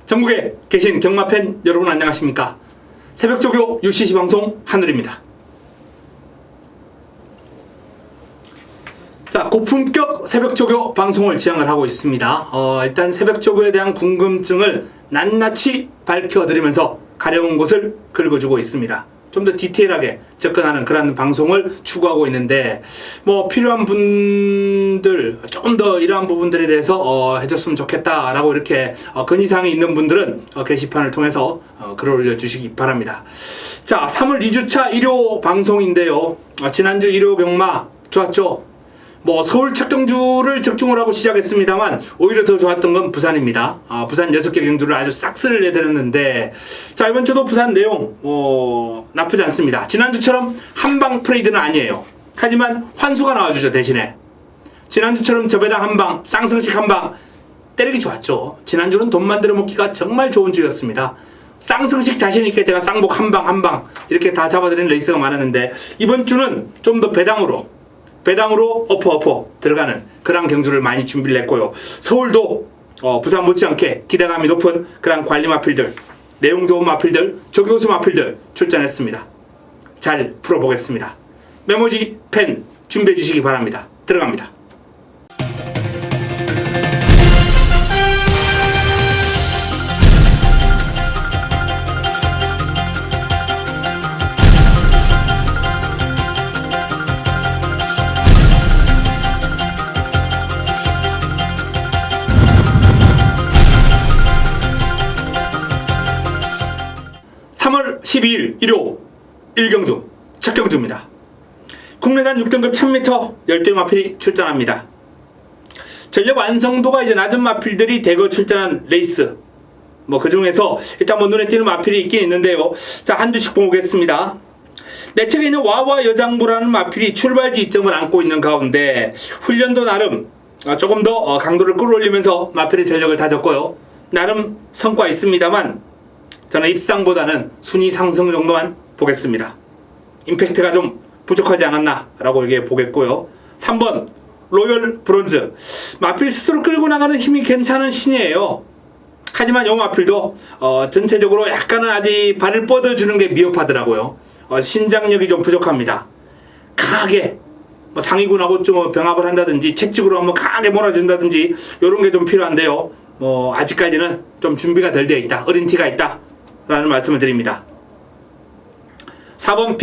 전국에 계신 경마팬 여러분 안녕하십니까? 새벽조교 UCC 방송 하늘입니다. 자, 고품격 새벽조교 방송을 지향을 하고 있습니다. 일단 새벽조교에 대한 궁금증을 낱낱이 밝혀드리면서 가려운 곳을 긁어주고 있습니다. 좀 더 디테일하게 접근하는 그런 방송을 추구하고 있는데, 필요한 분들, 조금 더 이러한 부분들에 대해서 해줬으면 좋겠다라고 이렇게 건의사항이 있는 분들은 게시판을 통해서 글을 올려주시기 바랍니다. 자, 3월 2주차 일요 방송인데요. 지난주 일요 경마 좋았죠? 서울 척경주를 적중을 하고 시작했습니다만 오히려 더 좋았던 건 부산입니다. 부산 6개 경주를 아주 싹쓸이를 내드렸는데, 자, 이번 주도 부산 내용 나쁘지 않습니다. 지난주처럼 한방 프레이드는 아니에요. 하지만 환수가 나와주죠. 대신에 지난주처럼 저배당 한방, 쌍승식 한방 때리기 좋았죠. 지난주는 돈 만들어 먹기가 정말 좋은 주였습니다. 쌍승식 자신있게 제가 쌍복 한방 이렇게 다 잡아드리는 레이스가 많았는데, 이번 주는 좀 더 배당으로 어퍼 들어가는 그런 경주를 많이 준비를 했고요. 서울도 부산 못지않게 기대감이 높은 그런 관리 마필들, 내용 좋은 마필들, 조교수 마필들 출전했습니다. 잘 풀어보겠습니다. 메모지, 펜 준비해 주시기 바랍니다. 들어갑니다. (3월 12일) 일요 1경주 척경주입니다. 국내산 6등급 1000m 10대 마필이 출전합니다. 전력 완성도가 이제 낮은 마필들이 대거 출전한 레이스, 그 중에서 일단 눈에 띄는 마필이 있긴 있는데요. 자, 한 주씩 보겠습니다. 내 책에 있는 와와 여장부라는 마필이 출발 지점을 안고 있는 가운데 훈련도 나름 조금 더 강도를 끌어올리면서 마필의 전력을 다졌고요. 나름 성과 있습니다만 저는 입상보다는 순위 상승 정도만 보겠습니다. 임팩트가 좀 부족하지 않았나 라고 얘기해 보겠고요. 3번 로열 브론즈, 마필 스스로 끌고 나가는 힘이 괜찮은 신이에요. 하지만 이 마필도 전체적으로 약간은 아직 발을 뻗어주는 게 미흡하더라고요. 신장력이 좀 부족합니다. 강하게 상위군하고 좀 병합을 한다든지 채찍으로 한번 강하게 몰아준다든지 이런 게 좀 필요한데요. 아직까지는 좀 준비가 덜 되어 있다, 어린 티가 있다 라는 말씀을 드립니다. 4번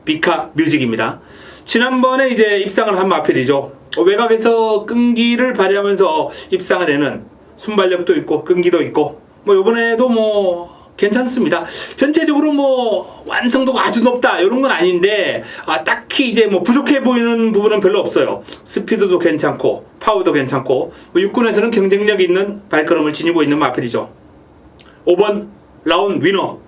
비카 뮤직입니다. 지난번에 이제 입상을 한 마필이죠. 외곽에서 끈기를 발휘하면서 입상을 내는 순발력도 있고 끈기도 있고, 요번에도 괜찮습니다. 전체적으로 완성도가 아주 높다 이런 건 아닌데, 딱히 이제 부족해 보이는 부분은 별로 없어요. 스피드도 괜찮고 파워도 괜찮고, 육군에서는 경쟁력 있는 발걸음을 지니고 있는 마필이죠. 5번 라운 위너,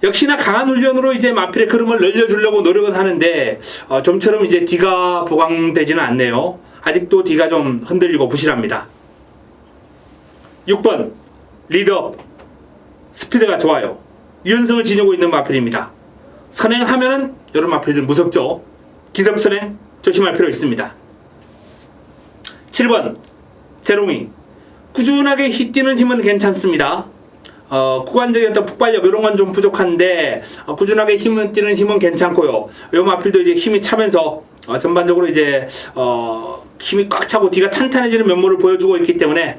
역시나 강한 훈련으로 이제 마필의 걸음을 늘려주려고 노력은 하는데 좀처럼 이제 D가 보강되지는 않네요. 아직도 D가 좀 흔들리고 부실합니다. 6번 리더, 스피드가 좋아요. 유연성을 지니고 있는 마필입니다. 선행하면은 이런 마필들 무섭죠. 기습선행 조심할 필요 있습니다. 7번 제롱이, 꾸준하게 뛰는 힘은 괜찮습니다. 구간적인 어떤 폭발력 이런 건 좀 부족한데 꾸준하게 뛰는 힘은 괜찮고요. 이 마필도 이제 힘이 차면서 전반적으로 이제 힘이 꽉 차고 뒤가 탄탄해지는 면모를 보여주고 있기 때문에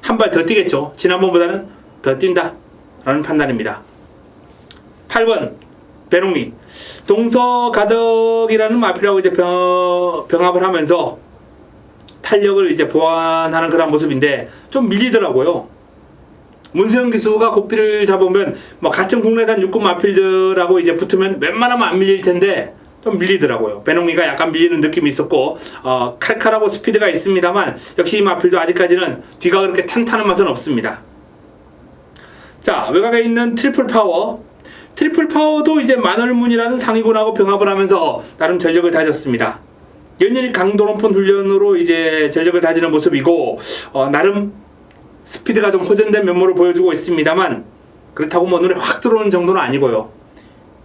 한 발 더 뛰겠죠. 지난번보다는 더 뛴다 라는 판단입니다. 8번 배롱이, 동서가덕이라는 마필하고 이제 병합을 하면서 탄력을 이제 보완하는 그런 모습인데 좀 밀리더라고요. 문세영 기수가 고삐를 잡으면 같은 국내산 육군 마필들하고 이제 붙으면 웬만하면 안 밀릴 텐데 좀 밀리더라고요. 배농이가 약간 밀리는 느낌이 있었고, 칼칼하고 스피드가 있습니다만 역시 이 마필도 아직까지는 뒤가 그렇게 탄탄한 맛은 없습니다. 자, 외곽에 있는 트리플 파워도 이제 마늘문이라는 상위군하고 병합을 하면서 나름 전력을 다졌습니다. 연일 강도 높은 훈련으로 이제 전력을 다지는 모습이고, 나름 스피드가 좀 호전된 면모를 보여주고 있습니다만 그렇다고 눈에 확 들어오는 정도는 아니고요.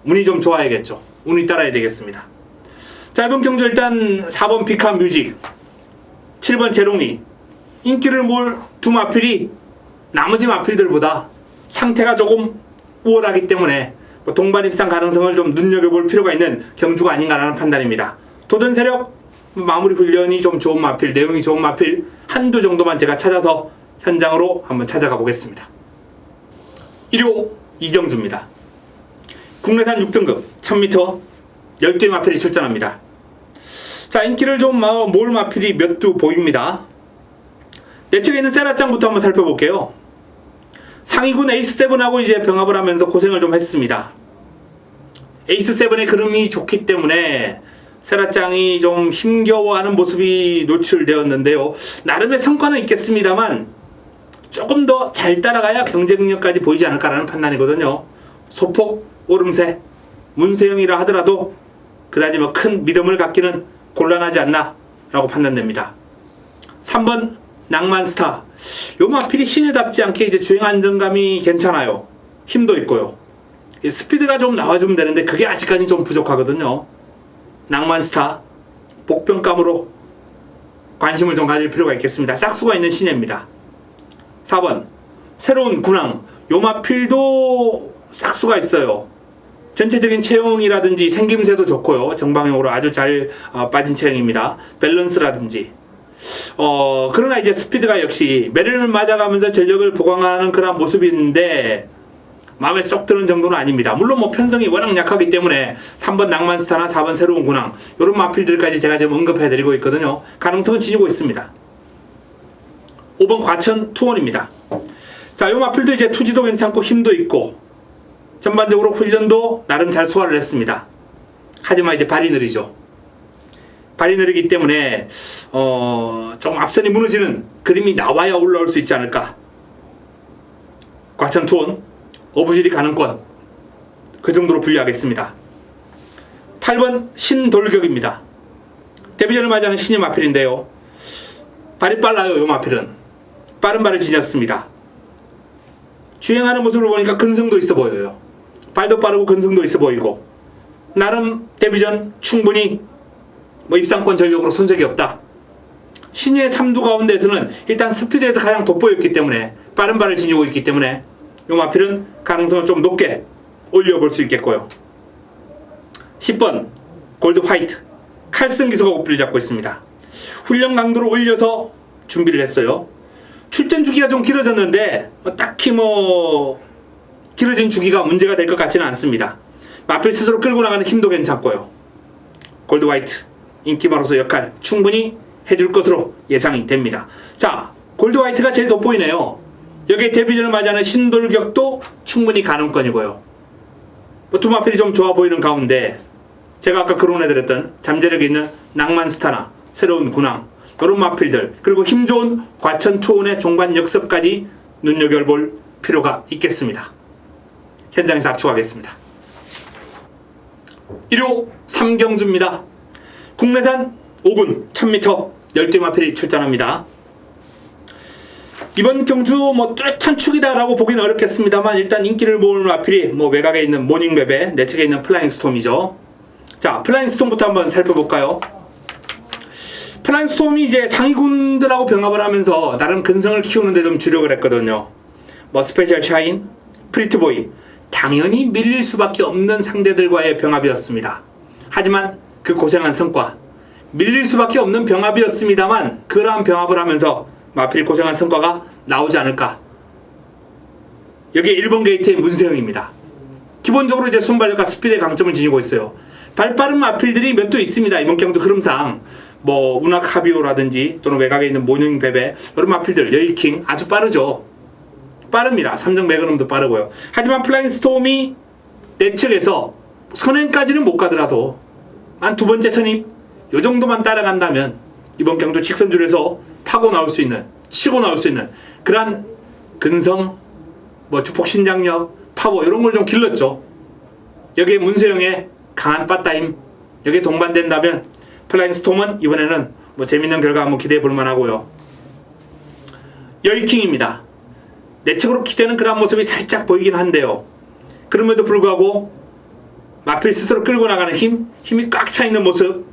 운이 좀 좋아야겠죠. 운이 따라야 되겠습니다. 자, 이번 경주 일단 4번 비카 뮤직, 7번 제롱이, 인기를 몰 두 마필이 나머지 마필들보다 상태가 조금 우월하기 때문에 동반 입상 가능성을 좀 눈여겨볼 필요가 있는 경주가 아닌가라는 판단입니다. 도전 세력 마무리 훈련이 좀 좋은 마필, 내용이 좋은 마필 한두 정도만 제가 찾아서 현장으로 한번 찾아가 보겠습니다. 1호 이경주입니다. 국내산 6등급 1000m 10개 마필이 출전합니다. 자, 인기를 좀 모을 마필이 몇 두 보입니다. 내 측에 있는 세라짱부터 한번 살펴볼게요. 상위군 에이스7하고 이제 병합을 하면서 고생을 좀 했습니다. 에이스7의 그름이 좋기 때문에 세라짱이 좀 힘겨워하는 모습이 노출되었는데요. 나름의 성과는 있겠습니다만 조금 더 잘 따라가야 경쟁력까지 보이지 않을까라는 판단이거든요. 소폭 오름세 문세영이라 하더라도 그다지 큰 믿음을 갖기는 곤란하지 않나 라고 판단됩니다. 3번 낭만스타. 요 마필이 신예답지 않게 이제 주행 안정감이 괜찮아요. 힘도 있고요. 스피드가 좀 나와주면 되는데 그게 아직까지 좀 부족하거든요. 낭만스타 복병감으로 관심을 좀 가질 필요가 있겠습니다. 싹수가 있는 신예입니다. 4번 새로운 군항. 요 마필도 싹수가 있어요. 전체적인 체형이라든지 생김새도 좋고요. 정방형으로 아주 잘 빠진 체형입니다. 밸런스라든지 그러나 이제 스피드가 역시 매를 맞아가면서 전력을 보강하는 그런 모습이 있는데 마음에 쏙 드는 정도는 아닙니다. 물론 편성이 워낙 약하기 때문에 3번 낭만스타나 4번 새로운 군항 이런 마필들까지 제가 지금 언급해드리고 있거든요. 가능성은 지니고 있습니다. 5번 과천 투원입니다. 자, 요 마필도 이제 투지도 괜찮고 힘도 있고 전반적으로 훈련도 나름 잘 소화를 했습니다. 하지만 이제 발이 느리죠. 발이 느리기 때문에 조금 앞선이 무너지는 그림이 나와야 올라올 수 있지 않을까. 과천 투원 어부지리 가능권 그 정도로 분류하겠습니다. 8번 신돌격입니다. 데뷔전을 맞이하는 신예 마필인데요. 발이 빨라요. 요 마필은 빠른 발을 지녔습니다. 주행하는 모습을 보니까 근성도 있어 보여요. 발도 빠르고 근성도 있어 보이고 나름 데뷔전 충분히 입상권 전력으로 손색이 없다. 신예 3두 가운데에서는 일단 스피드에서 가장 돋보였기 때문에 빠른 발을 지니고 있기 때문에 요 마필은 가능성을 좀 높게 올려볼 수 있겠고요. 10번 골드 화이트 칼슨 기수가 고삐를 잡고 있습니다. 훈련 강도를 올려서 준비를 했어요. 출전 주기가 좀 길어졌는데 딱히 길어진 주기가 문제가 될 것 같지는 않습니다. 마필 스스로 끌고 나가는 힘도 괜찮고요. 골드 화이트 인기마로서 역할 충분히 해줄 것으로 예상이 됩니다. 자, 골드 화이트가 제일 돋보이네요. 여기에 데뷔전을 맞이하는 신돌격도 충분히 가능권이고요. 두 마필이 좀 좋아 보이는 가운데 제가 아까 거론해드렸던 잠재력이 있는 낭만스타나 새로운 군항 이런 마필들 그리고 힘 좋은 과천 투혼의 종반 역습까지 눈여겨볼 필요가 있겠습니다. 현장에서 압축하겠습니다. 1호 삼경주입니다. 국내산 5군 1000m 10개 마필이 출전합니다. 이번 경주 뚜렷한 축이다라고 보기는 어렵겠습니다만 일단 인기를 모을 마필이 외곽에 있는 모닝베베, 내측에 있는 플라잉 스톰이죠. 자, 플라잉 스톰부터 한번 살펴볼까요? 플라잉 스톰이 이제 상위군들하고 병합을 하면서 나름 근성을 키우는 데 좀 주력을 했거든요. 스페셜 샤인, 프리트보이 당연히 밀릴 수밖에 없는 상대들과의 병합이었습니다. 하지만 그 고생한 성과 밀릴 수밖에 없는 병합이었습니다만 그러한 병합을 하면서 마필이 고생한 성과가 나오지 않을까. 여기 1번 게이트의 문세영입니다. 기본적으로 이제 순발력과 스피드의 강점을 지니고 있어요. 발빠른 마필들이 몇 도 있습니다. 이번 경주 흐름상 운악 하비오라든지 또는 외곽에 있는 모닝 베베 이런 마필들 여이킹 아주 빠르죠. 빠릅니다. 삼성 매그넘도 빠르고요. 하지만 플라잉 스톰이 내측에서 선행까지는 못 가더라도 한 두 번째 선임 요 정도만 따라간다면 이번 경주 직선줄에서 파고 나올 수 있는 치고 나올 수 있는 그러한 근성 주폭 신장력 파워 이런 걸 좀 길렀죠. 여기에 문세영의 강한 빠따임 여기에 동반된다면 플라잉 스톰은 이번에는 재밌는 결과 한번 기대해 볼 만하고요. 여이킹입니다. 내측으로 기대는 그런 모습이 살짝 보이긴 한데요. 그럼에도 불구하고 마필 스스로 끌고 나가는 힘이 꽉 차 있는 모습,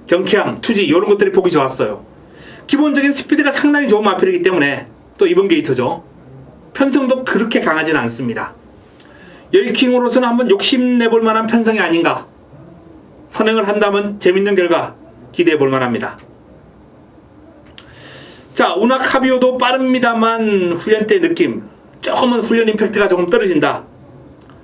경쾌함, 투지 이런 것들이 보기 좋았어요. 기본적인 스피드가 상당히 좋은 마필이기 때문에 또 이번 게이트죠. 편성도 그렇게 강하진 않습니다. 여의킹으로서는 한번 욕심내볼 만한 편성이 아닌가. 선행을 한다면 재밌는 결과 기대해볼 만합니다. 자, 운학 하비오도 빠릅니다만 훈련 때 느낌, 조금은 훈련 임팩트가 조금 떨어진다.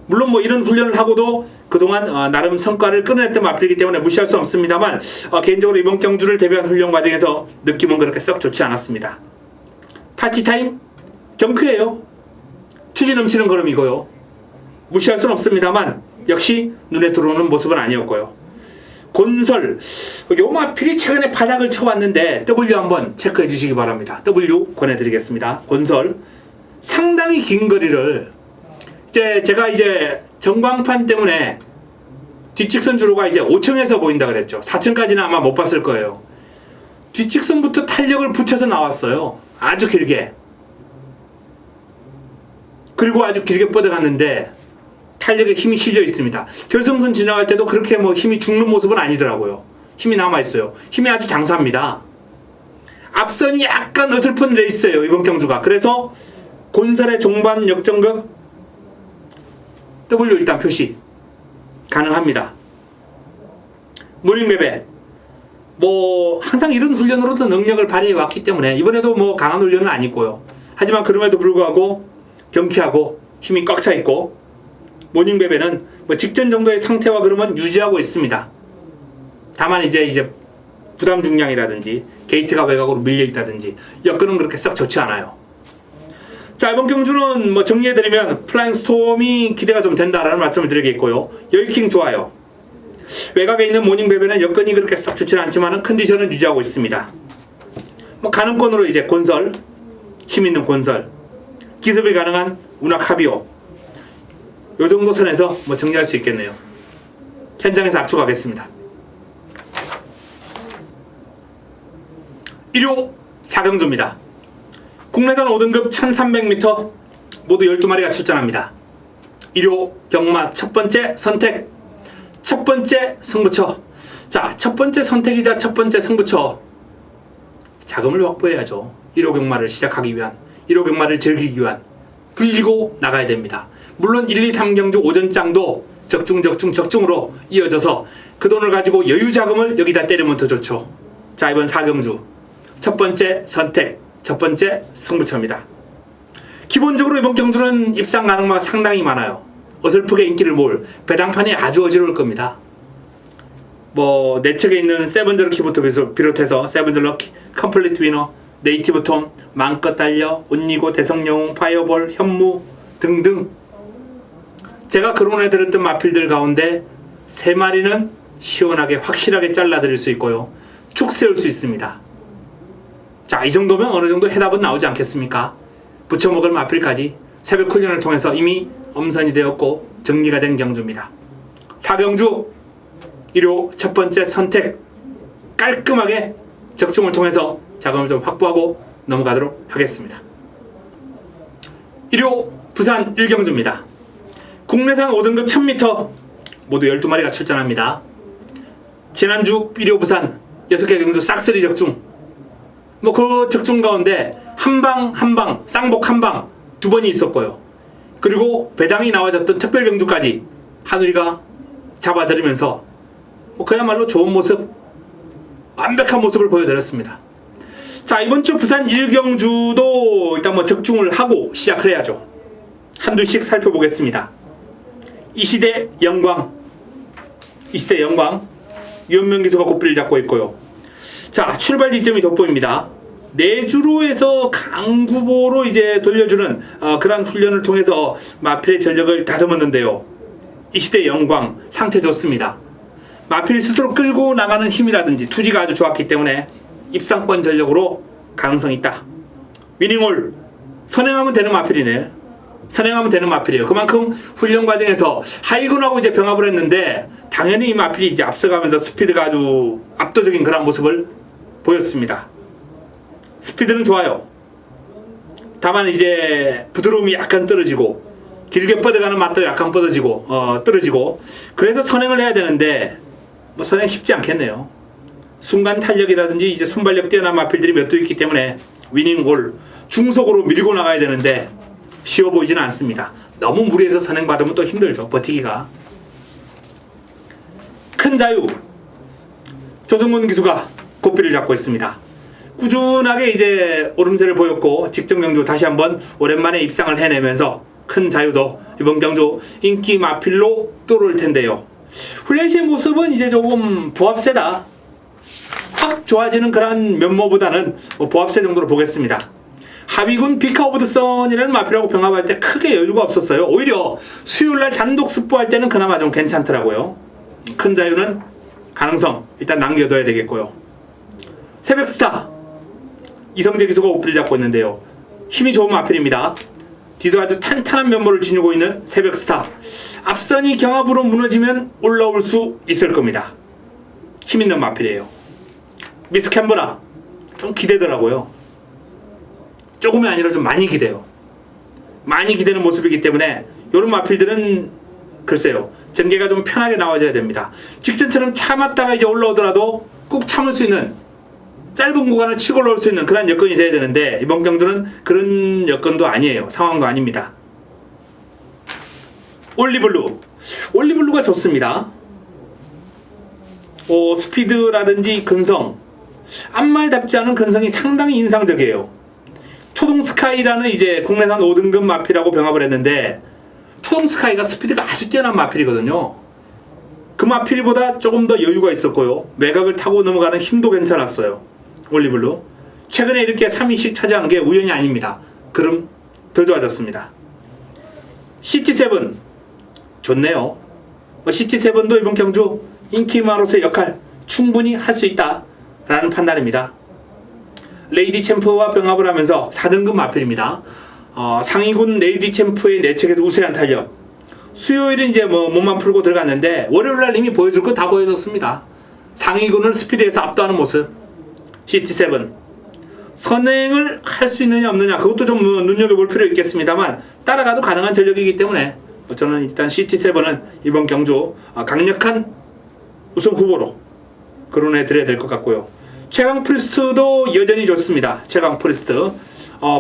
물론 뭐 이런 훈련을 하고도 그동안 나름 성과를 끌어냈던 마필이기 때문에 무시할 수 없습니다만 개인적으로 이번 경주를 대비한 훈련 과정에서 느낌은 그렇게 썩 좋지 않았습니다. 파티타임 경크예요. 투지 넘치는 걸음이고요. 무시할 수는 없습니다만 역시 눈에 들어오는 모습은 아니었고요. 곤설, 요 마필이 최근에 바닥을 쳐왔는데 W 한번 체크해 주시기 바랍니다. W 권해드리겠습니다. 곤설 상당히 긴 거리를 제가 전광판 때문에 뒷직선 주로가 5층에서 보인다 그랬죠. 4층까지는 아마 못 봤을 거예요. 뒷직선부터 탄력을 붙여서 나왔어요. 아주 길게. 그리고 아주 길게 뻗어갔는데 탄력에 힘이 실려 있습니다. 결승선 지나갈 때도 그렇게 뭐 힘이 죽는 모습은 아니더라고요. 힘이 남아있어요. 힘이 아주 장사입니다. 앞선이 약간 어설픈 레이스예요, 이번 경주가. 그래서 곤설의 종반 역전극 W 일단 표시 가능합니다. 모닝베베 뭐 항상 이런 훈련으로도 능력을 발휘해 왔기 때문에 이번에도 뭐 강한 훈련은 아니고요. 하지만 그럼에도 불구하고 경쾌하고 힘이 꽉 차 있고 모닝베베는 뭐 직전 정도의 상태와 그러면 유지하고 있습니다. 다만 이제 부담 중량이라든지 게이트가 외곽으로 밀려 있다든지 여건은 그렇게 썩 좋지 않아요. 자, 이번 경주는 뭐 정리해드리면 플라잉 스톰이 기대가 좀 된다라는 말씀을 드리겠고요. 여의킹 좋아요. 외곽에 있는 모닝베베는 여건이 그렇게 썩 좋지는 않지만 컨디션은 유지하고 있습니다. 뭐 가능권으로 곤설, 힘있는 곤설, 기습이 가능한 운학 하비오, 요 정도 선에서 뭐 정리할 수 있겠네요. 현장에서 압축하겠습니다. 1호 4경주입니다. 국내산 5등급 1300m 모두 12마리가 출전합니다. 1호 경마 첫 번째 선택, 첫 번째 승부처. 자, 첫 번째 선택이자 첫 번째 승부처. 자금을 확보해야죠. 1호 경마를 시작하기 위한, 1호 경마를 즐기기 위한 불리고 나가야 됩니다. 물론 1, 2, 3경주 오전장도 적중으로 이어져서 그 돈을 가지고 여유 자금을 여기다 때리면 더 좋죠. 자, 이번 4경주 첫 번째 선택, 첫 번째 승부처입니다. 기본적으로 이번 경주는 입상 가능마가 상당히 많아요. 어설프게 인기를 모을 배당판이 아주 어지러울 겁니다. 뭐 내측에 있는 세븐저럭키부터 비롯해서 세븐저럭키, 컴플리트 위너, 네이티브 톰, 마음껏 달려, 온니고, 대성영웅, 파이어볼, 현무 등등 제가 거론해 드렸던 마필들 가운데 3마리는 시원하게 확실하게 잘라드릴 수 있고요. 축 세울 수 있습니다. 자, 이 정도면 어느 정도 해답은 나오지 않겠습니까? 부쳐먹을 마필까지 새벽 훈련을 통해서 이미 엄선이 되었고 정리가 된 경주입니다. 4경주 1호 첫 번째 선택 깔끔하게 적중을 통해서 자금을 좀 확보하고 넘어가도록 하겠습니다. 1호 부산 1경주입니다. 국내산 5등급 1000m 모두 12마리가 출전합니다. 지난주 1호 부산 6개 경주 싹쓸이 적중, 뭐 그 적중 가운데 한방 쌍복 한방 2번이 있었고요. 그리고 배당이 나와졌던 특별 경주까지 하늘이가 잡아들이면서 뭐 그야말로 좋은 모습, 완벽한 모습을 보여드렸습니다. 자, 이번 주 부산 1경주도 일단 뭐 적중을 하고 시작을 해야죠. 한두씩 살펴보겠습니다. 이시대 영광 유현명 기수가 고삐를 잡고 있고요. 자, 출발 지점이 돋보입니다. 내주로에서 강구보로 돌려주는 그런 훈련을 통해서 마필의 전력을 다듬었는데요. 이시대 영광 상태 좋습니다. 마필 스스로 끌고 나가는 힘이라든지 투지가 아주 좋았기 때문에 입상권 전력으로 가능성이 있다. 위닝홀 선행하면 되는 마필이네. 선행하면 되는 마필이에요. 그만큼 훈련 과정에서 하이건하고 병합을 했는데 당연히 이 마필이 앞서가면서 스피드가 아주 압도적인 그런 모습을 보였습니다. 스피드는 좋아요. 다만 부드러움이 약간 떨어지고 길게 뻗어가는 맛도 약간 떨어지고 그래서 선행을 해야 되는데 뭐 선행 쉽지 않겠네요. 순간 탄력이라든지 순발력 뛰어난 마필들이 몇 도 있기 때문에 위닝홀 중속으로 밀고 나가야 되는데 쉬워 보이지는 않습니다. 너무 무리해서 선행받으면 또 힘들죠. 버티기가. 큰 자유. 조성근 기수가 고삐를 잡고 있습니다. 꾸준하게 이제 오름세를 보였고 직전 경주 다시 한번 오랜만에 입상을 해내면서 큰 자유도 이번 경주 인기 마필로 뚫을 텐데요. 훈련 시의 모습은 이제 조금 보합세다. 확 좋아지는 그런 면모보다는 보합세 정도로 보겠습니다. 하위군 비카 오브 더 선이라는 마필하고 병합할 때 크게 여유가 없었어요. 오히려 수요일날 단독 스포할 때는 그나마 좀 괜찮더라고요. 큰 자유는 가능성 일단 남겨둬야 되겠고요. 새벽스타 이성재 기수가 오피를 잡고 있는데요. 힘이 좋은 마필입니다. 뒤도 아주 탄탄한 면모를 지니고 있는 새벽스타. 앞선이 경합으로 무너지면 올라올 수 있을 겁니다. 힘있는 마필이에요. 미스 캔버라 좀 기대더라고요. 조금이 아니라 좀 많이 기대요. 많이 기대는 모습이기 때문에 이런 마필들은 글쎄요, 전개가 좀 편하게 나와줘야 됩니다. 직전처럼 참았다가 이제 올라오더라도 꾹 참을 수 있는, 짧은 구간을 치고 올라올 수 있는 그런 여건이 돼야 되는데 이번 경주는 그런 여건도 아니에요. 상황도 아닙니다. 올리블루가 좋습니다. 스피드라든지 근성, 앞말답지 않은 근성이 상당히 인상적이에요. 초동스카이라는 이제 국내산 5등급 마필하고 병합을 했는데 초동스카이가 스피드가 아주 뛰어난 마필이거든요. 그 마필보다 조금 더 여유가 있었고요. 매각을 타고 넘어가는 힘도 괜찮았어요. 올리블루 최근에 이렇게 3위씩 차지한 게 우연이 아닙니다. 그럼 더 좋아졌습니다. 시티7 좋네요. 시티7도 이번 경주 인기마로서의 역할 충분히 할 수 있다 라는 판단입니다. 레이디 챔프와 병합을 하면서 4등급 마필입니다. 상위군 레이디 챔프의 내측에서 우세한 탄력. 수요일은 이제 몸만 풀고 들어갔는데 월요일날 이미 보여줄 거 다 보여줬습니다. 상위군을 스피드에서 압도하는 모습. 시티7 선행을 할 수 있느냐 없느냐 그것도 좀 눈여겨볼 필요 있겠습니다만 따라가도 가능한 전력이기 때문에 저는 일단 시티7은 이번 경주 강력한 우승 후보로 거론해드려야 될 것 같고요. 최강 프리스트도 여전히 좋습니다. 최강 프리스트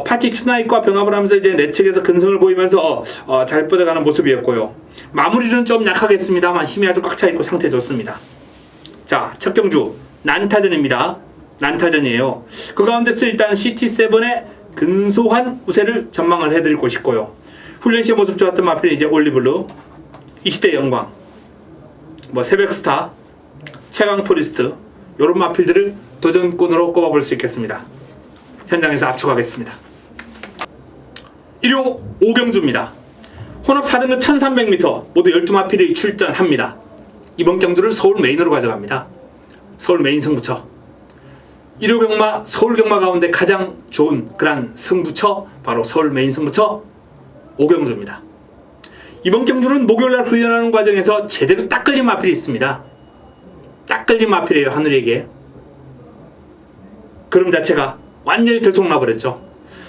파티 투나잇과 병합을 하면서 이제 내측에서 근성을 보이면서 잘 뻗어가는 모습이었고요. 마무리는 좀 약하겠습니다만 힘이 아주 꽉 차있고 상태 좋습니다. 자, 첫 경주 난타전입니다. 난타전이에요. 그 가운데서 일단 시티7의 근소한 우세를 전망을 해드리고 싶고요. 훈련 시의 모습 좋았던 마필이 이제 올리블루, 이 시대 영광, 새벽스타, 최강 프리스트 이런 마필들을 도전권으로 꼽아볼 수 있겠습니다. 현장에서 압축하겠습니다. 1호 5경주입니다. 혼합 4등급 1300m 모두 12마필이 출전합니다. 이번 경주를 서울 메인으로 가져갑니다. 서울 메인 승부처. 1호 경마, 서울 경마 가운데 가장 좋은 그런 승부처 바로 서울 메인 승부처 5경주입니다. 이번 경주는 목요일날 훈련하는 과정에서 제대로 딱 걸린 마필이 있습니다. 딱 걸린 마필이에요. 하늘에게 그럼 자체가 완전히 들통나버렸죠.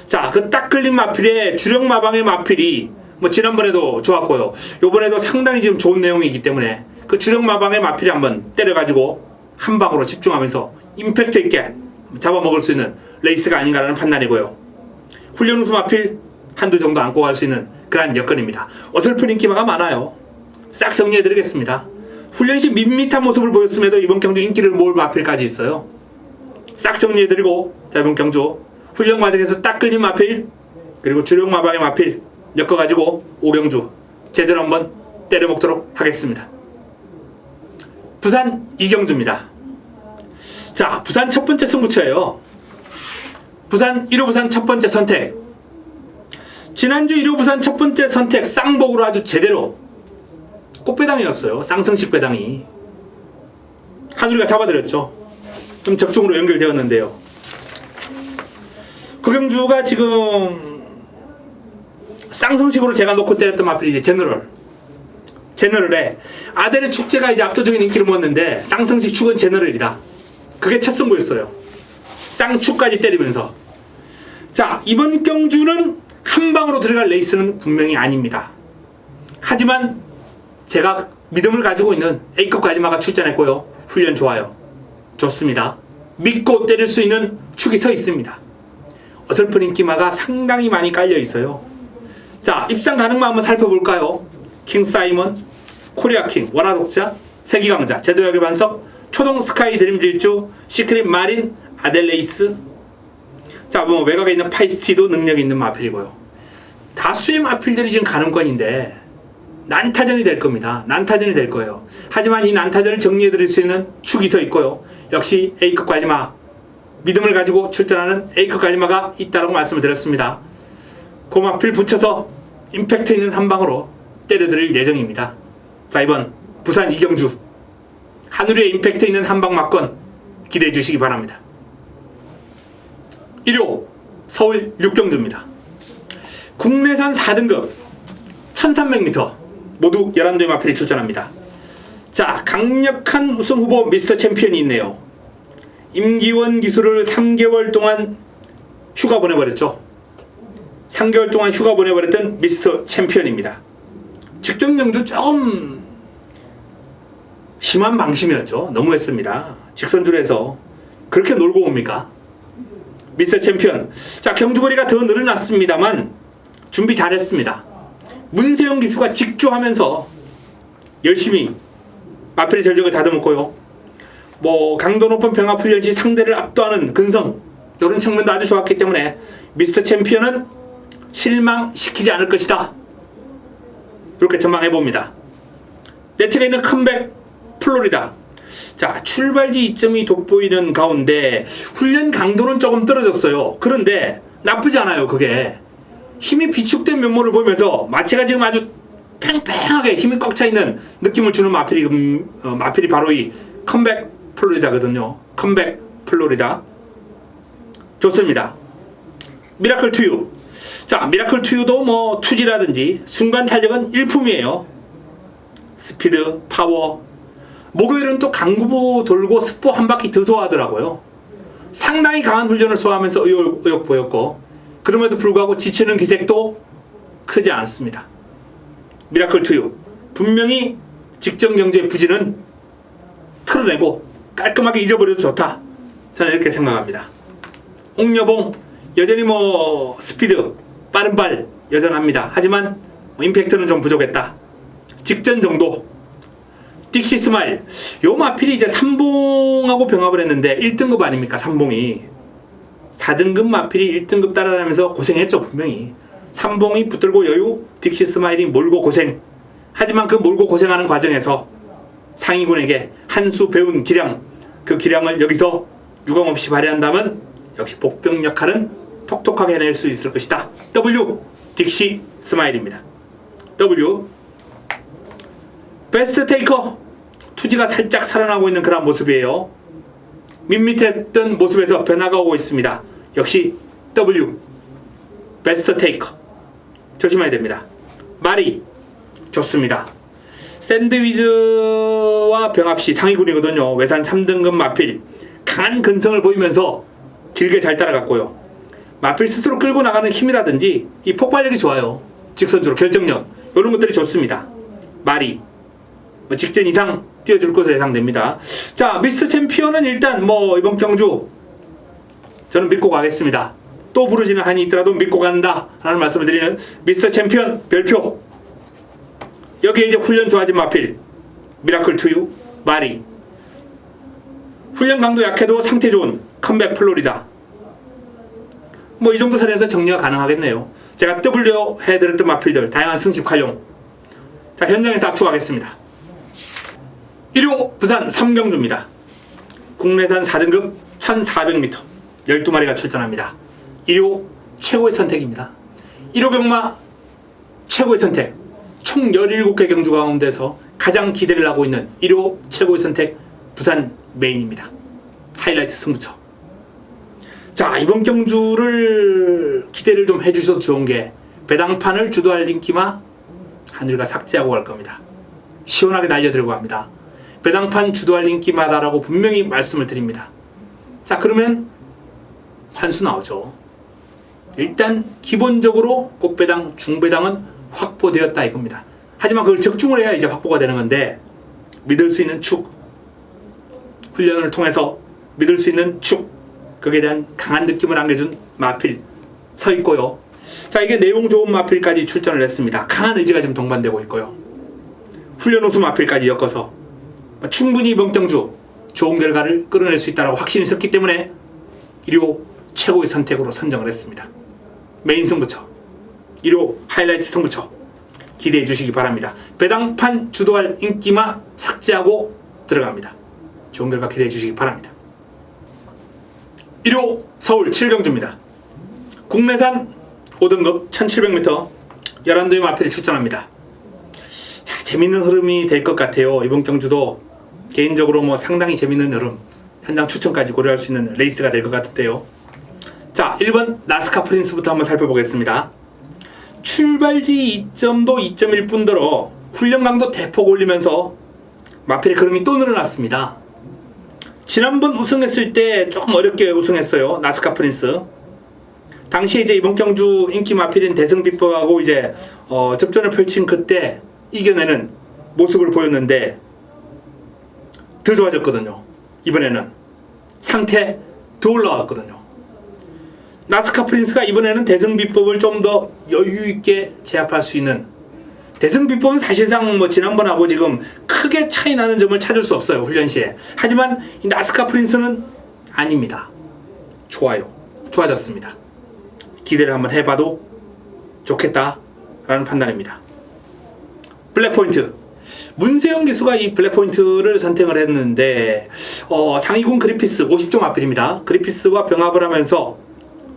자, 그 딱 걸린 마필의 주력 마방의 마필이 지난번에도 좋았고요. 요번에도 상당히 지금 좋은 내용이기 때문에 그 주력 마방의 마필이 한번 때려가지고 한 방으로 집중하면서 임팩트 있게 잡아먹을 수 있는 레이스가 아닌가라는 판단이고요. 훈련 우수 마필 한두 정도 안고 갈 수 있는 그런 여건입니다. 어설픈 인기마가 많아요. 싹 정리해드리겠습니다. 훈련 시 밋밋한 모습을 보였음에도 이번 경주 인기를 모을 마필까지 있어요. 싹 정리해드리고, 자, 이번 경주 훈련 과정에서 딱 걸린 마필 그리고 주력 마방의 마필 엮어가지고 5경주 제대로 한번 때려먹도록 하겠습니다. 부산 2경주입니다. 자, 부산 첫 번째 승부처예요. 부산 1호 부산 첫 번째 선택. 지난주 1호 부산 첫 번째 선택 쌍복으로 아주 제대로 꽃배당이었어요. 쌍승식 배당이. 하늘이가 잡아드렸죠. 좀 적중으로 연결되었는데요. 그 경주가 지금 쌍승식으로 제가 놓고 때렸던 마필이 이제 제너럴에 아델의 축제가 이제 압도적인 인기를 모았는데 쌍승식 축은 제너럴이다. 그게 첫 승부였어요. 쌍축까지 때리면서. 자, 이번 경주는 한 방으로 들어갈 레이스는 분명히 아닙니다. 하지만 제가 믿음을 가지고 있는 A급 관리마가 출전했고요. 훈련 좋아요. 좋습니다. 믿고 때릴 수 있는 축이 서 있습니다. 어설픈 인기마가 상당히 많이 깔려 있어요. 자, 입상 가능만 한번 살펴볼까요? 킹 사이먼, 코리아 킹, 월화독자, 세기강자, 제도약의 반석, 초동 스카이 드림 질주, 시크릿 마린, 아델레이스. 자, 뭐 외곽에 있는 파이스티도 능력이 있는 마필이고요. 다수의 마필들이 지금 가능권인데 난타전이 될 겁니다. 난타전이 될 거예요. 하지만 이 난타전을 정리해드릴 수 있는 축이 서 있고요. 역시 A급 관리마, 믿음을 가지고 출전하는 A급 관리마가 있다고 말씀을 드렸습니다. 고마필 붙여서 임팩트 있는 한 방으로 때려드릴 예정입니다. 자, 이번 부산 이경주 한우리의 임팩트 있는 한방 맞건 기대해 주시기 바랍니다. 1호 서울 육경주입니다. 국내산 4등급 1300m 모두 11대의 마필이 출전합니다. 자, 강력한 우승 후보 미스터 챔피언이 있네요. 임기원 기수를 3개월 동안 휴가 보내버렸죠. 3개월 동안 휴가 보내버렸던 미스터 챔피언입니다. 직전 경주 조금 심한 방심이었죠. 너무했습니다. 직선줄에서 그렇게 놀고 옵니까? 미스터 챔피언. 자, 경주거리가 더 늘어났습니다만 준비 잘했습니다. 문세영 기수가 직주하면서 열심히 마필의 전력을 다듬었고요. 뭐 강도 높은 병합훈련 시 상대를 압도하는 근성, 이런 측면도 아주 좋았기 때문에 미스터 챔피언은 실망시키지 않을 것이다, 이렇게 전망해봅니다. 내측에 있는 컴백 플로리다. 자, 출발지 이점이 돋보이는 가운데 훈련 강도는 조금 떨어졌어요. 그런데 나쁘지 않아요. 그게 힘이 비축된 면모를 보면서 마체가 지금 아주 팽팽하게 힘이 꽉 차 있는 느낌을 주는 마필이 바로 이 컴백 플로리다거든요. 컴백 플로리다 좋습니다. 미라클 투유. 자, 미라클 투유도 뭐 투지라든지 순간 탄력은 일품이에요. 스피드, 파워. 목요일은 또 강구보 돌고 습보 한 바퀴 더 소화하더라고요. 상당히 강한 훈련을 소화하면서 의욕 보였고, 그럼에도 불구하고 지치는 기색도 크지 않습니다. 미라클 투유. 분명히 직전 경제의 부진은 털어내고 깔끔하게 잊어버려도 좋다, 저는 이렇게 생각합니다. 옥여봉. 여전히 뭐 스피드, 빠른 발 여전합니다. 하지만 임팩트는 좀 부족했다. 직전 정도. 딕시 스마일. 요 마필이 이제 삼봉하고 병합을 했는데 1등급 아닙니까? 삼봉이 4등급 마필이 1등급 따라다니면서 고생했죠. 분명히 삼봉이 붙들고 여유, 딕시 스마일이 몰고 고생. 하지만 그 몰고 고생하는 과정에서 상위군에게 한 수 배운 기량, 그 기량을 여기서 유감없이 발휘한다면 역시 복병 역할은 톡톡하게 해낼 수 있을 것이다. W 딕시 스마일입니다. W 베스트 테이커. 투지가 살짝 살아나고 있는 그런 모습이에요. 밋밋했던 모습에서 변화가 오고 있습니다. 역시 W 베스트 테이커 조심해야 됩니다. 마리 좋습니다. 샌드위즈와 병합시 상위군이거든요. 외산 3등급 마필. 강한 근성을 보이면서 길게 잘 따라갔고요. 마필 스스로 끌고 나가는 힘이라든지 이 폭발력이 좋아요. 직선주로 결정력, 이런 것들이 좋습니다. 마리 뭐 직전 이상 뛰어줄 것으로 예상됩니다. 자, 미스터 챔피언은 일단 뭐 이번 경주 저는 믿고 가겠습니다. 또 부르지는 한이 있더라도 믿고 간다 라는 말씀을 드리는 미스터 챔피언 별표. 여기에 이제 훈련 좋아진 마필 미라클 투유, 마리. 훈련 강도 약해도 상태 좋은 컴백 플로리다. 뭐 이 정도 선에서 정리가 가능하겠네요. 제가 W 해드렸던 마필들 다양한 승집 활용. 자, 현장에서 압축하겠습니다. 1호 부산 삼경주입니다. 국내산 4등급 1400m 12마리가 출전합니다. 1호 최고의 선택입니다. 1호 경마 최고의 선택. 총 17개 경주 가운데서 가장 기대를 하고 있는 1호 최고의 선택 부산 메인입니다. 하이라이트 승부처. 자, 이번 경주를 기대를 좀 해주셔도 좋은 게 배당판을 주도할 인기마 하늘과 삭제하고 갈 겁니다. 시원하게 날려들고 갑니다. 배당판 주도할 인기마다라고 분명히 말씀을 드립니다. 자, 그러면 환수 나오죠. 일단 기본적으로 꽃배당, 중배당은 확보되었다 이겁니다. 하지만 그걸 적중을 해야 이제 확보가 되는 건데, 믿을 수 있는 축, 훈련을 통해서 믿을 수 있는 축, 거기에 대한 강한 느낌을 안겨준 마필 서 있고요. 자, 이게 내용 좋은 마필까지 출전을 했습니다. 강한 의지가 지금 동반되고 있고요. 훈련 우수 마필까지 엮어서 충분히 이번 경주 좋은 결과를 끌어낼 수 있다고 확신이 섰기 때문에 1호 최고의 선택으로 선정을 했습니다. 메인 승부처, 1호 하이라이트 승부처 기대해 주시기 바랍니다. 배당판 주도할 인기마 삭제하고 들어갑니다. 좋은 결과 기대해 주시기 바랍니다. 1호 서울 7경주입니다. 국내산 5등급 1700m 11도의 마필이 출전합니다. 자, 재밌는 흐름이 될 것 같아요. 이번 경주도 개인적으로 뭐 상당히 재밌는 흐름, 현장 추천까지 고려할 수 있는 레이스가 될 것 같은데요. 자, 1번 나스카 프린스부터 한번 살펴보겠습니다. 출발지 2점도 2.1분더러 훈련 강도 대폭 올리면서 마필의 걸음이 또 늘어났습니다. 지난번 우승했을 때 조금 어렵게 우승했어요. 나스카 프린스. 당시에 이제 이번 경주 인기 마필인 대승비법하고 이제 접전을 펼친 그때 이겨내는 모습을 보였는데 더 좋아졌거든요. 이번에는 상태 더 올라왔거든요. 나스카 프린스가 이번에는 대승비법을 좀 더 여유있게 제압할 수 있는, 대승비법은 사실상 뭐 지난번하고 지금 크게 차이 나는 점을 찾을 수 없어요. 훈련 시에. 하지만 이 나스카 프린스는 아닙니다. 좋아요. 좋아졌습니다. 기대를 한번 해봐도 좋겠다라는 판단입니다. 블랙포인트. 문세영 기수가 이 블랙포인트를 선택을 했는데 상위군 그리피스 50종 마필입니다. 그리피스와 병합을 하면서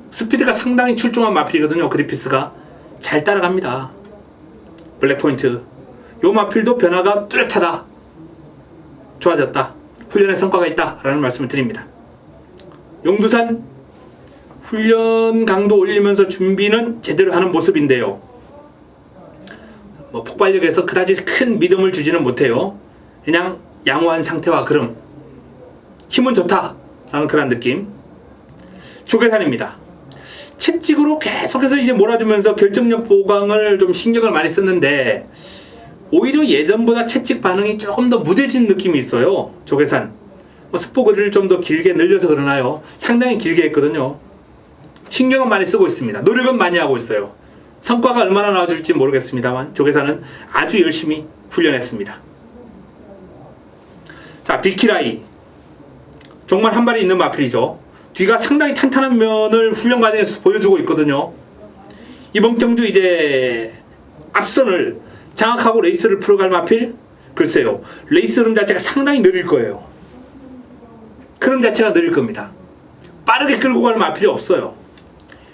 스피드가 상당히 출중한 마필이거든요. 그리피스가 잘 따라갑니다. 블랙포인트. 요 마필도 변화가 뚜렷하다. 좋아졌다. 훈련에 성과가 있다. 라는 말씀을 드립니다. 용두산 훈련 강도 올리면서 준비는 제대로 하는 모습인데요. 뭐 폭발력에서 그다지 큰 믿음을 주지는 못해요. 그냥 양호한 상태와 그름. 힘은 좋다. 라는 그런 느낌. 조계산입니다. 채찍으로 계속해서 이제 몰아주면서 결정력 보강을 좀 신경을 많이 썼는데 오히려 예전보다 채찍 반응이 조금 더 무뎌진 느낌이 있어요. 조계산. 스포그리를 좀 더 길게 늘려서 그러나요? 상당히 길게 했거든요. 신경은 많이 쓰고 있습니다. 노력은 많이 하고 있어요. 성과가 얼마나 나와줄지 모르겠습니다만 조계산은 아주 열심히 훈련했습니다. 자, 비키라이. 정말 한 발이 있는 마필이죠. 뒤가 상당히 탄탄한 면을 훈련 과정에서 보여주고 있거든요. 이번 경주 이제 앞선을 장악하고 레이스를 풀어갈 마필? 글쎄요. 레이스 흐름 자체가 상당히 느릴 거예요. 흐름 자체가 느릴 겁니다. 빠르게 끌고 갈 마필이 없어요.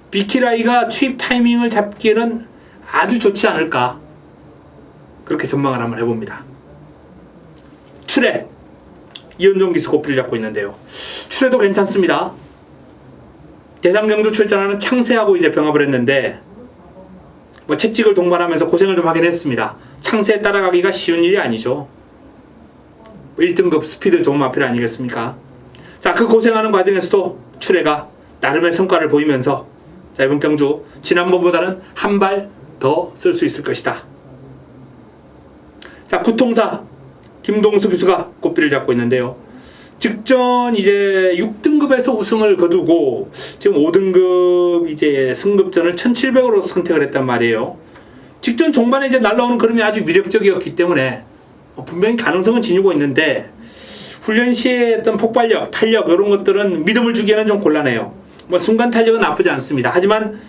비키라이가 취입 타이밍을 잡기에는 아주 좋지 않을까. 그렇게 전망을 한번 해봅니다. 출애. 이현종 기수 고삐를 잡고 있는데요. 출애도 괜찮습니다. 대상경주 출전하는 창세하고 이제 병합을 했는데 뭐 채찍을 동반하면서 고생을 좀 하긴 했습니다. 창세에 따라가기가 쉬운 일이 아니죠. 1등급 스피드 좋은 마필 아니겠습니까? 자, 그 고생하는 과정에서도 출애가 나름의 성과를 보이면서 자, 이번 경주 지난번보다는 한 발 더 쓸 수 있을 것이다. 자, 구통사 김동수 기수가 고삐를 잡고 있는데요. 직전 이제 6등급에서 우승을 거두고 지금 5등급 이제 승급전을 1700으로 선택을 했단 말이에요. 직전 종반에 이제 날라오는 그림이 아주 위력적이었기 때문에 분명히 가능성은 지니고 있는데 훈련 시에 어떤 폭발력, 탄력 이런 것들은 믿음을 주기에는 좀 곤란해요. 뭐 순간 탄력은 나쁘지 않습니다. 하지만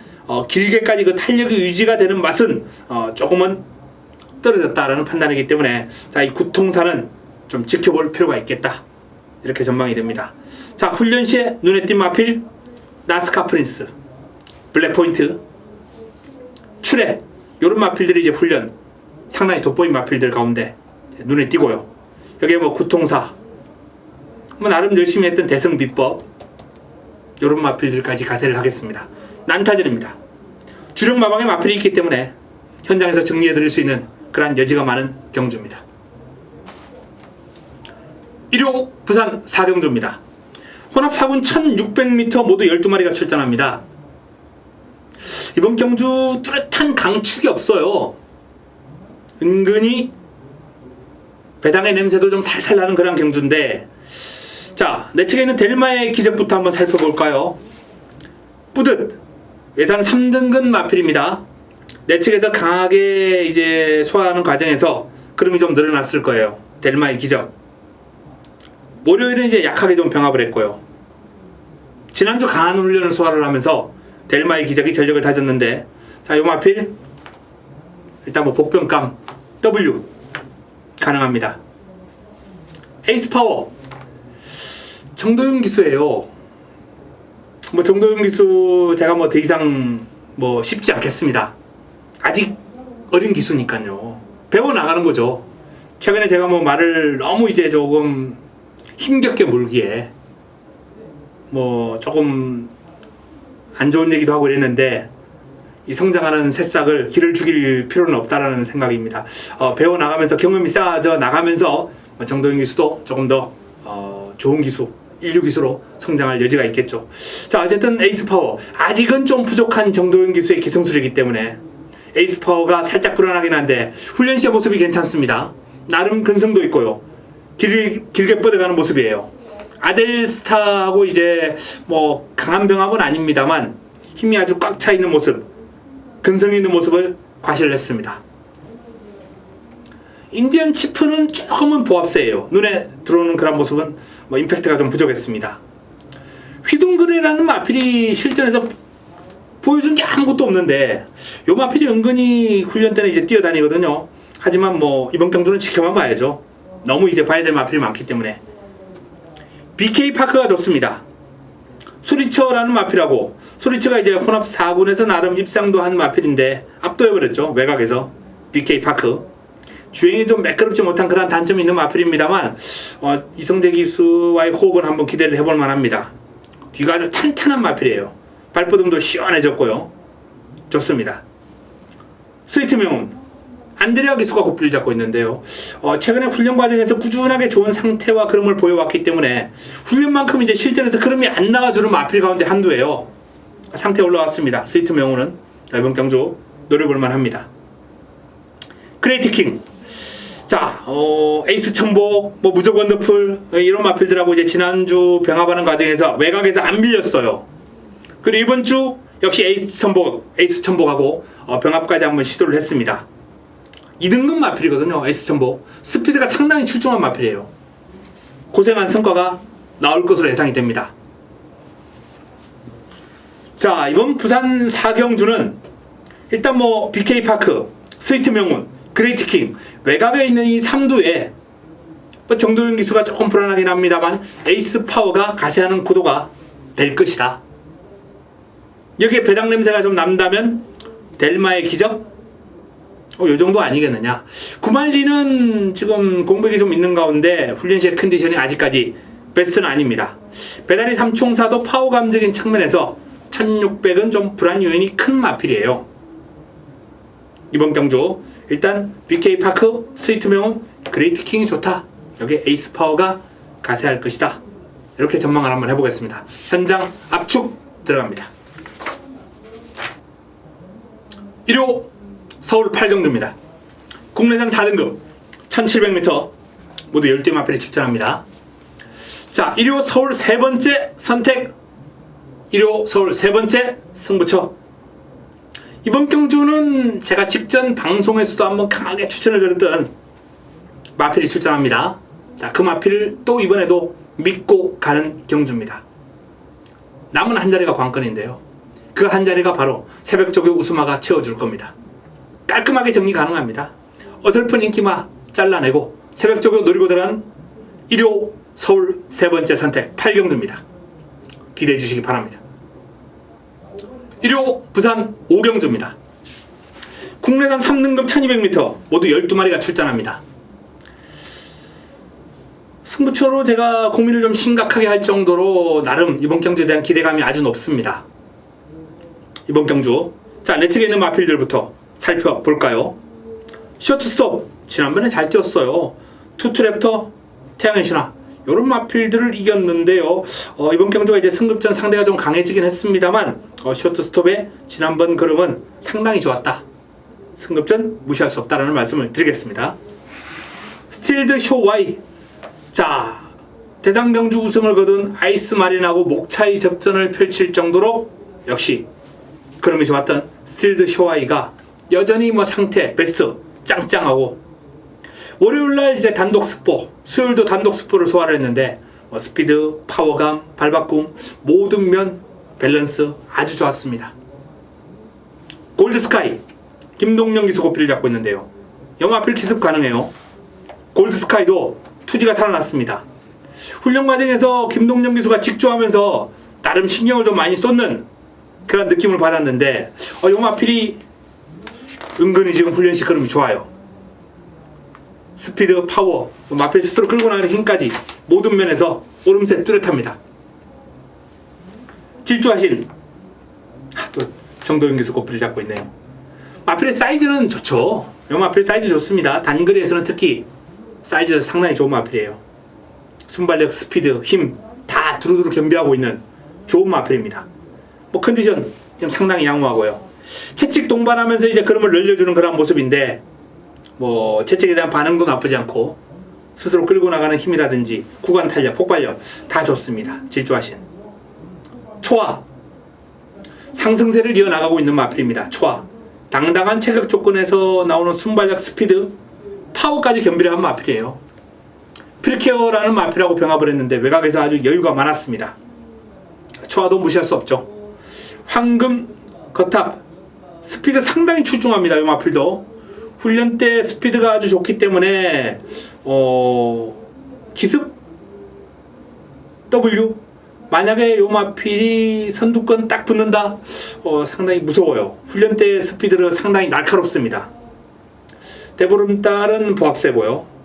길게까지 그 탄력이 유지가 되는 맛은 조금은 떨어졌다라는 판단이기 때문에 자, 이 구통사는 좀 지켜볼 필요가 있겠다. 이렇게 전망이 됩니다. 자, 훈련 시에 눈에 띈 마필 나스카 프린스, 블랙포인트, 출애 이런 마필들이 이제 훈련 상당히 돋보인 마필들 가운데 눈에 띄고요. 여기에 뭐 구통사, 뭐 나름 열심히 했던 대승비법 이런 마필들까지 가세를 하겠습니다. 난타전입니다. 주력 마방에 마필이 있기 때문에 현장에서 정리해드릴 수 있는 그러한 여지가 많은 경주입니다. 1호 부산 4경주입니다. 혼합 4군 1600m 모두 12마리가 출전합니다. 이번 경주 뚜렷한 강축이 없어요. 은근히 배당의 냄새도 좀 살살 나는 그런 경주인데 자, 내 측에 있는 델마의 기적부터 한번 살펴볼까요? 뿌듯 외산 3등급 마필입니다. 내측에서 강하게 이제 소화하는 과정에서 그름이 좀 늘어났을 거예요. 델마의 기적. 월요일은 이제 약하게 좀 병합을 했고요. 지난주 강한 훈련을 소화를 하면서 델마의 기적이 전력을 다졌는데, 자, 요 마필 일단 뭐 복병감 W 가능합니다. 에이스 파워 정도윤 기수예요. 뭐 정도윤 기수 제가 뭐 더 이상 뭐 쉽지 않겠습니다. 아직 어린 기수니까요. 배워 나가는 거죠. 최근에 제가 뭐 말을 너무 이제 조금 힘겹게 물기에 뭐 조금 안 좋은 얘기도 하고 이랬는데, 이 성장하는 새싹을 기를 죽일 필요는 없다라는 생각입니다. 배워 나가면서 경험이 쌓아져 나가면서 정도윤 기수도 조금 더 좋은 기수, 인류 기수로 성장할 여지가 있겠죠. 자, 어쨌든 에이스 파워 아직은 좀 부족한 정도윤 기수의 기성술이기 때문에 에이스 파워가 살짝 불안하긴 한데 훈련 시의 모습이 괜찮습니다. 나름 근성도 있고요. 길게 뻗어가는 모습이에요. 아델스타하고 이제 뭐 강한 병합은 아닙니다만 힘이 아주 꽉 차 있는 모습, 근성 있는 모습을 과시를 했습니다. 인디언 치프는 조금은 보합세예요. 눈에 들어오는 그런 모습은 뭐 임팩트가 좀 부족했습니다. 휘둥그레라는 마필이 실전에서 보여준 게 아무것도 없는데, 요 마필이 은근히 훈련 때는 이제 뛰어다니거든요. 하지만 뭐 이번 경주는 지켜만 봐야죠. 너무 이제 봐야 될 마필이 많기 때문에. BK 파크가 좋습니다. 수리처라는 마필하고, 수리처가 이제 혼합 4군에서 나름 입상도 한 마필인데 압도해버렸죠. 외곽에서. BK 파크 주행이 좀 매끄럽지 못한 그런 단점이 있는 마필입니다만 이성재 기수와의 호흡은 한번 기대를 해볼 만합니다. 뒤가 아주 탄탄한 마필이에요. 발버둥도 시원해졌고요. 좋습니다. 스위트 명운 안드레아 기수가 고삐를 잡고 있는데요. 최근에 훈련 과정에서 꾸준하게 좋은 상태와 그름을 보여왔기 때문에 훈련만큼 이제 실전에서 그름이 안 나와주는 마필 가운데 한두예요. 상태 올라왔습니다. 스위트 명운은 이번 경주 노려볼만 합니다. 그레이트 킹. 자, 에이스 천복, 뭐 무적 원더풀 이런 마필들하고 이제 지난주 병합하는 과정에서 외곽에서 안 밀렸어요. 그리고 이번 주 역시 에이스 천복하고 병합까지 한번 시도를 했습니다. 2등급 마필이거든요. 에이스 천복. 스피드가 상당히 출중한 마필이에요. 고생한 성과가 나올 것으로 예상이 됩니다. 자, 이번 부산 4경주는 일단 뭐 BK 파크, 스위트 명운, 그레이트 킹 외곽에 있는 이 3두에 정도윤 기수가 조금 불안하긴 합니다만 에이스 파워가 가세하는 구도가 될 것이다. 여기에 배당 냄새가 좀 난다면 델마의 기적? 요 정도 아니겠느냐. 구말리는 지금 공백이 좀 있는 가운데 훈련 시의 컨디션이 아직까지 베스트는 아닙니다. 배달이 삼총사도 파워감적인 측면에서 1600은 좀 불안 요인이 큰 마필이에요. 이번 경주 일단 BK 파크, 스위트 명운, 그레이트 킹이 좋다. 여기 에이스 파워가 가세할 것이다. 이렇게 전망을 한번 해보겠습니다. 현장 압축 들어갑니다. 1호 서울 8경주입니다. 국내산 4등급 1700m 모두 12 마필이 출전합니다. 자, 1호 서울 세 번째 선택, 1호 서울 세 번째 승부처. 이번 경주는 제가 직전 방송에서도 한번 강하게 추천을 드렸던 마필이 출전합니다. 자, 그 마필을 또 이번에도 믿고 가는 경주입니다. 남은 한 자리가 관건인데요. 그 한 자리가 바로 새벽조교 우수마가 채워줄 겁니다. 깔끔하게 정리 가능합니다. 어설픈 인기마 잘라내고 새벽조교 노리고 들어간 1호 서울 세 번째 선택 8경주입니다. 기대해 주시기 바랍니다. 1호 부산 5경주입니다. 국내산 3등급 1200m 모두 12마리가 출전합니다. 승부처로 제가 고민을 좀 심각하게 할 정도로 나름 이번 경주에 대한 기대감이 아주 높습니다. 이번 경주, 자, 내 측에 있는 마필들부터 살펴볼까요? 쇼트스톱 지난번에 잘 뛰었어요. 투트랩터, 태양의 신화 이런 마필들을 이겼는데요. 이번 경주가 이제 승급전 상대가 좀 강해지긴 했습니다만 쇼트스톱의 지난번 걸음은 상당히 좋았다. 승급전 무시할 수 없다라는 말씀을 드리겠습니다. 스틸드 쇼 Y. 자, 대장경주 우승을 거둔 아이스 마린하고 목차이 접전을 펼칠 정도로 역시 그럼이 좋았던 스틸드 쇼와이가 여전히 뭐 상태 베스트 짱짱하고, 월요일날 이제 단독 스포, 수요일도 단독 스포를 소화를 했는데 뭐 스피드, 파워감, 발바꿈 모든 면 밸런스 아주 좋았습니다. 골드스카이 김동영 기수 고삐를 잡고 있는데요. 영화필 기습 가능해요. 골드스카이도 투지가 살아났습니다. 훈련 과정에서 김동영 기수가 직조하면서 나름 신경을 좀 많이 쏟는 그런 느낌을 받았는데 영화필이 은근히 지금 훈련시 흐름이 좋아요. 스피드, 파워, 마필 스스로 끌고 나가는 힘까지 모든 면에서 오름세 뚜렷합니다. 질주하신 또 정도영 기수 고삐를 잡고 있네요. 마필의 사이즈는 좋죠. 마필 사이즈 좋습니다. 단거리에서는 특히 사이즈 상당히 좋은 마필이에요. 순발력, 스피드, 힘 다 두루두루 겸비하고 있는 좋은 마필입니다. 뭐 컨디션 좀 상당히 양호하고요. 채찍 동반하면서 이제 걸음을 늘려주는 그런 모습인데 뭐 채찍에 대한 반응도 나쁘지 않고 스스로 끌고 나가는 힘이라든지 구간 탄력, 폭발력 다 좋습니다. 질주하신 초아 상승세를 이어나가고 있는 마필입니다. 초아 당당한 체격 조건에서 나오는 순발력, 스피드, 파워까지 겸비를 한 마필이에요. 필케어라는 마필하고 병합을 했는데 외곽에서 아주 여유가 많았습니다. 초아도 무시할 수 없죠. 황금, 거탑, 스피드 상당히 출중합니다. 이 마필도 훈련 때 스피드가 아주 좋기 때문에 기습 W 만약에 요 마필이 선두권 딱 붙는다 상당히 무서워요. 훈련 때 스피드를 상당히 날카롭습니다. 대보름달은 보합세고요.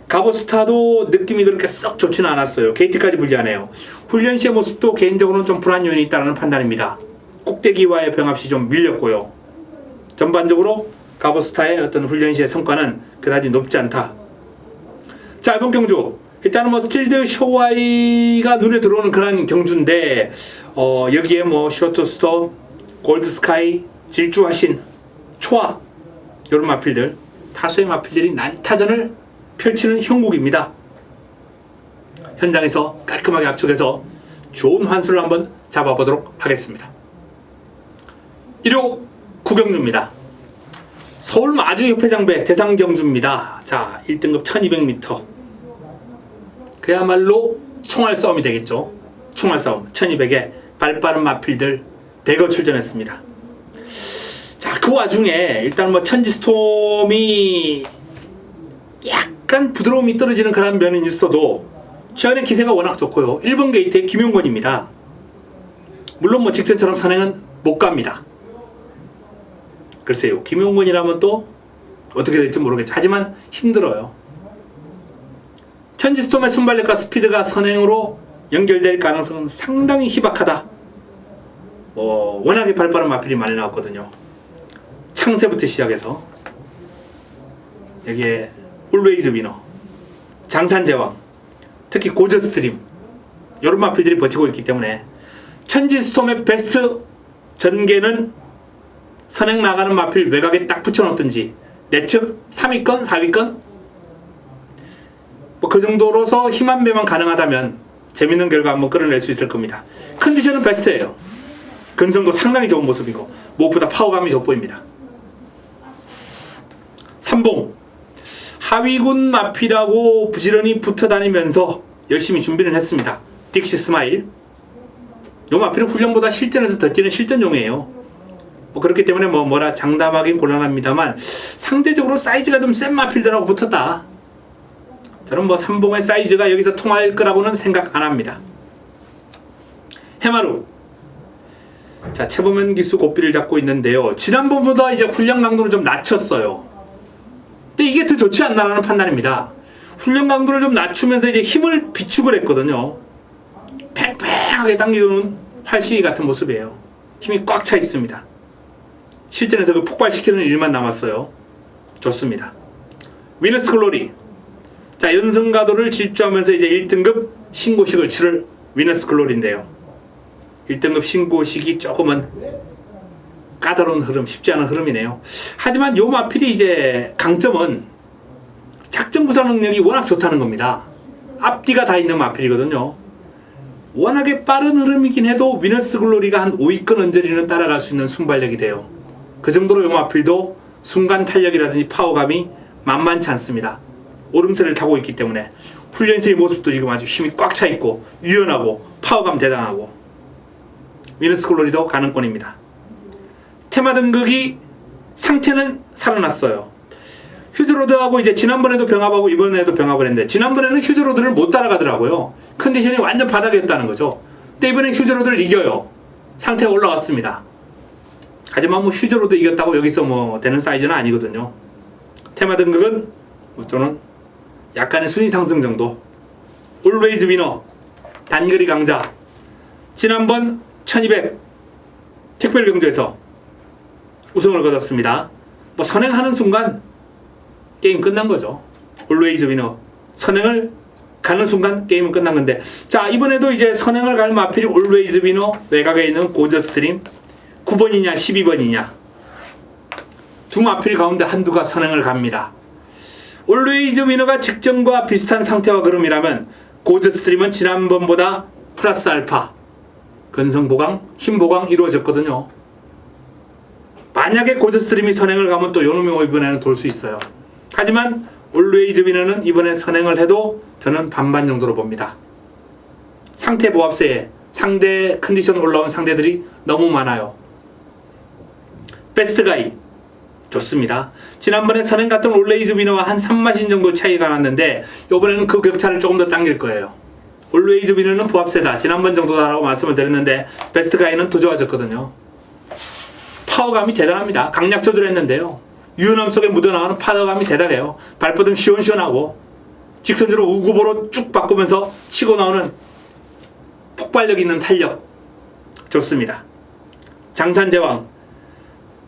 가보스타도 느낌이 그렇게 썩 좋지는 않았어요. 게이트까지 불리하네요. 훈련 시의 모습도 개인적으로는 좀 불안 요인이 있다는 판단입니다. 꼭대기와의 병합시 좀 밀렸고요. 전반적으로 가보스타의 어떤 훈련 시의 성과는 그다지 높지 않다. 자, 이번 경주 일단은 뭐 스틸드 쇼와이가 눈에 들어오는 그런 경주인데 여기에 뭐 쇼트스톱, 골드스카이, 질주하신, 초아 이런 마필들 다수의 마필들이 난타전을 펼치는 형국입니다. 현장에서 깔끔하게 압축해서 좋은 환수를 한번 잡아보도록 하겠습니다. 1호 구경주입니다. 서울 마주협회장배 대상경주입니다. 자, 1등급 1200m 그야말로 총알 싸움이 되겠죠. 총알 싸움 1200에 발빠른 마필들 대거 출전했습니다. 자, 그 와중에 일단 뭐 천지스톰이 약간 부드러움이 떨어지는 그런 면은 있어도 최근에 기세가 워낙 좋고요. 1번 게이트의 김용권입니다. 물론 뭐 직전처럼 선행은 못 갑니다. 글쎄요, 김용권이라면 또 어떻게 될지 모르겠죠. 하지만 힘들어요. 천지스톰의 순발력과 스피드가 선행으로 연결될 가능성은 상당히 희박하다. 워낙에 발빠른 마필이 많이 나왔거든요. 창세부터 시작해서 여기에 울웨이즈 위너, 장산제왕, 특히 고저스트림 이런 마필들이 버티고 있기 때문에 천지스톰의 베스트 전개는 선행 나가는 마필 외곽에 딱 붙여놓든지 내측 3위권, 4위권 뭐 그 정도로서 힘한 배만 가능하다면 재밌는 결과 한번 끌어낼 수 있을 겁니다. 컨디션은 베스트예요. 근성도 상당히 좋은 모습이고 무엇보다 파워감이 돋보입니다. 삼봉 하위군 마필하고 부지런히 붙어 다니면서 열심히 준비를 했습니다. 딕시 스마일 요 마필은 훈련보다 실전에서 더 뛰는 실전용이에요. 뭐 그렇기 때문에 뭐라 장담하긴 곤란합니다만 상대적으로 사이즈가 좀 센 마필들하고 붙었다. 저는 뭐 삼봉의 사이즈가 여기서 통할 거라고는 생각 안 합니다. 해마루 자, 최보면 기수 고삐를 잡고 있는데요. 지난번보다 이제 훈련 강도를 좀 낮췄어요. 근데 이게 더 좋지 않나라는 판단입니다. 훈련 강도를 좀 낮추면서 이제 힘을 비축을 했거든요. 팽팽하게 당기는 활시위 같은 모습이에요. 힘이 꽉 차 있습니다. 실전에서 그 폭발시키는 일만 남았어요. 좋습니다. 위너스 글로리 자, 연승가도를 질주하면서 이제 1등급 신고식을 치를 위너스 글로리인데요. 1등급 신고식이 조금은 까다로운 흐름, 쉽지 않은 흐름이네요. 하지만 요 마필이 이제 강점은 작전 구사 능력이 워낙 좋다는 겁니다. 앞뒤가 다 있는 마필이거든요. 워낙에 빠른 흐름이긴 해도 위너스 글로리가 한 5위권 언저리는 따라갈 수 있는 순발력이 돼요. 그 정도로 요 마필도 순간 탄력이라든지 파워감이 만만치 않습니다. 오름세를 타고 있기 때문에 훈련실의 모습도 지금 아주 힘이 꽉 차 있고 유연하고 파워감 대단하고 위너스 글로리도 가능권입니다. 테마 등극이 상태는 살아났어요. 휴즈로드하고 이제 지난번에도 병합하고 이번에도 병합을 했는데 지난번에는 휴즈로드를 못 따라가더라고요. 컨디션이 완전 바닥이었다는 거죠. 근데 이번엔 휴즈로드를 이겨요. 상태가 올라왔습니다. 하지만 뭐 휴즈로드 이겼다고 여기서 뭐 되는 사이즈는 아니거든요. 테마 등극은 저는 약간의 순위 상승 정도. Always 위너 단거리 강자. 지난번 1200 특별경주에서 우승을 거뒀습니다. 뭐 선행하는 순간 게임 끝난 거죠. Always 위너. 선행을 가는 순간 게임은 끝난 건데, 자 이번에도 이제 선행을 갈 마필이 Always 위너 외곽에 있는 고저스트림 9번이냐 12번이냐 두 마필 가운데 한두가 선행을 갑니다. Always 위너가 직전과 비슷한 상태와 그름이라면 고저스트림은 지난번보다 플러스 알파 근성 보강, 힘 보강 이루어졌거든요. 만약에 고저스트림이 선행을 가면 또 요놈이 이번에는 돌 수 있어요. 하지만 Always 위너는 이번에 선행을 해도 저는 반반 정도로 봅니다. 상태 보합세에 상대 컨디션 올라온 상대들이 너무 많아요. 베스트가이 좋습니다. 지난번에 선행 갔던 Always 위너와 한 3마신 정도 차이가 났는데 이번에는 그 격차를 조금 더 당길 거예요. Always 위너는 보합세다. 지난번 정도다라고 말씀을 드렸는데 베스트가이는 더 좋아졌거든요. 파워감이 대단합니다. 강약 조절했는데요. 유연함 속에 묻어나오는 파워감이 대단해요. 발뻗음 시원시원하고 직선으로 우구보로 쭉 바꾸면서 치고 나오는 폭발력 있는 탄력 좋습니다. 장산제왕.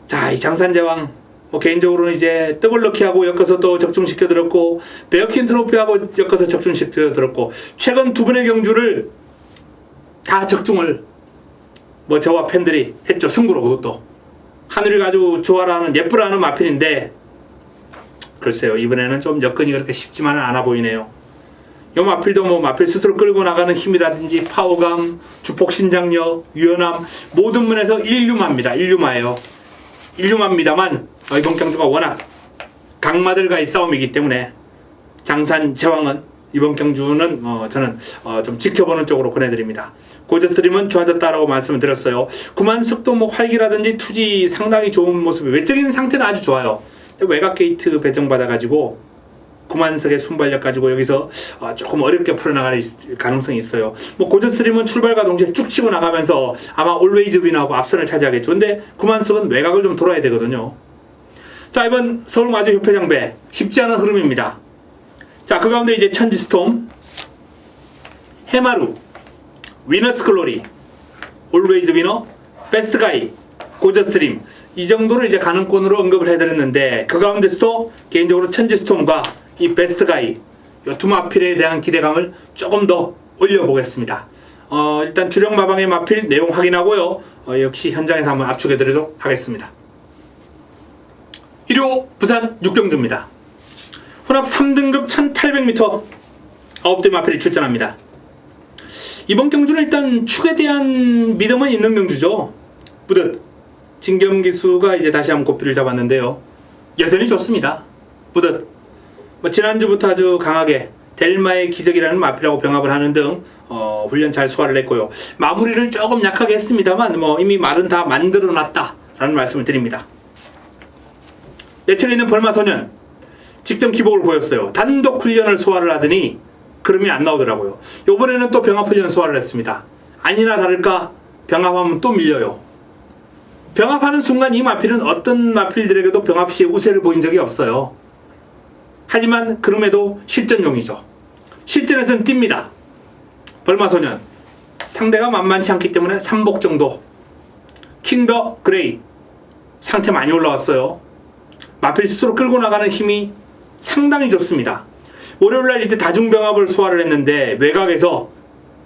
자, 이 장산제왕 뭐 개인적으로는 이제 더블럭키하고 엮어서 또 적중시켜드렸고 베어킨 트로피하고 엮어서 적중시켜드렸고 최근 두 번의 경주를 다 적중을 뭐 저와 팬들이 했죠. 승부로. 그것도 하늘이가 아주 좋아라는 예쁘라는 마필인데 글쎄요 이번에는 좀 여건이 그렇게 쉽지만은 않아 보이네요. 이 마필도 뭐 마필 스스로 끌고 나가는 힘이라든지 파워감, 주폭 신장력, 유연함 모든 면에서 일류마입니다. 일류마예요. 일류마입니다만 이번 경주가 워낙 강마들과의 싸움이기 때문에 장산 제왕은 이번 경주는 저는 좀 지켜보는 쪽으로 권해드립니다. 고저스트림은 좋아졌다라고 말씀을 드렸어요. 구만숙도 뭐 활기라든지 투지 상당히 좋은 모습이 외적인 상태는 아주 좋아요. 외곽 게이트 배정받아가지고 구만석의 순발력 가지고 여기서 조금 어렵게 풀어나갈 가능성이 있어요. 뭐 고저스트림은 출발과 동시에 쭉 치고 나가면서 아마 Always 위너하고 앞선을 차지하겠죠. 근데 구만석은 외곽을 좀 돌아야 되거든요. 자 이번 서울마주협회장배 쉽지 않은 흐름입니다. 자, 그 가운데 이제 천지스톰, 해마루, 위너스 글로리, Always 위너, 베스트가이, 고저스트림 이 정도를 이제 가능권으로 언급을 해드렸는데 그 가운데서도 개인적으로 천지스톰과 이 베스트가이 이 두 마필에 대한 기대감을 조금 더 올려보겠습니다. 일단 주력 마방의 마필 내용 확인하고요. 역시 현장에서 한번 압축해드리도록 하겠습니다. 1호 부산 6경주입니다. 혼합 3등급 1800m 9대 마필이 출전합니다. 이번 경주는 일단 축에 대한 믿음은 있는 경주죠. 부듯 진경기수가 이제 다시 한번 고삐를 잡았는데요. 여전히 좋습니다. 부듯 뭐 지난주부터 아주 강하게 델마의 기적이라는 마필하고 병합을 하는 등 훈련 잘 소화를 했고요. 마무리를 조금 약하게 했습니다만 뭐 이미 말은 다 만들어놨다라는 말씀을 드립니다. 내측에 있는 벌마소년 직전 기복을 보였어요. 단독 훈련을 소화를 하더니 그름이 안 나오더라고요. 요번에는 또 병합 훈련 소화를 했습니다. 아니나 다를까 병합하면 또 밀려요. 병합하는 순간 이 마필은 어떤 마필들에게도 병합 시에 우세를 보인 적이 없어요. 하지만 그럼에도 실전용이죠. 실전에서는 뜁니다. 벌마소년 상대가 만만치 않기 때문에 3복 정도. 킹더 그레이 상태 많이 올라왔어요. 마필 스스로 끌고 나가는 힘이 상당히 좋습니다. 월요일날 이제 다중병합을 소화를 했는데 외곽에서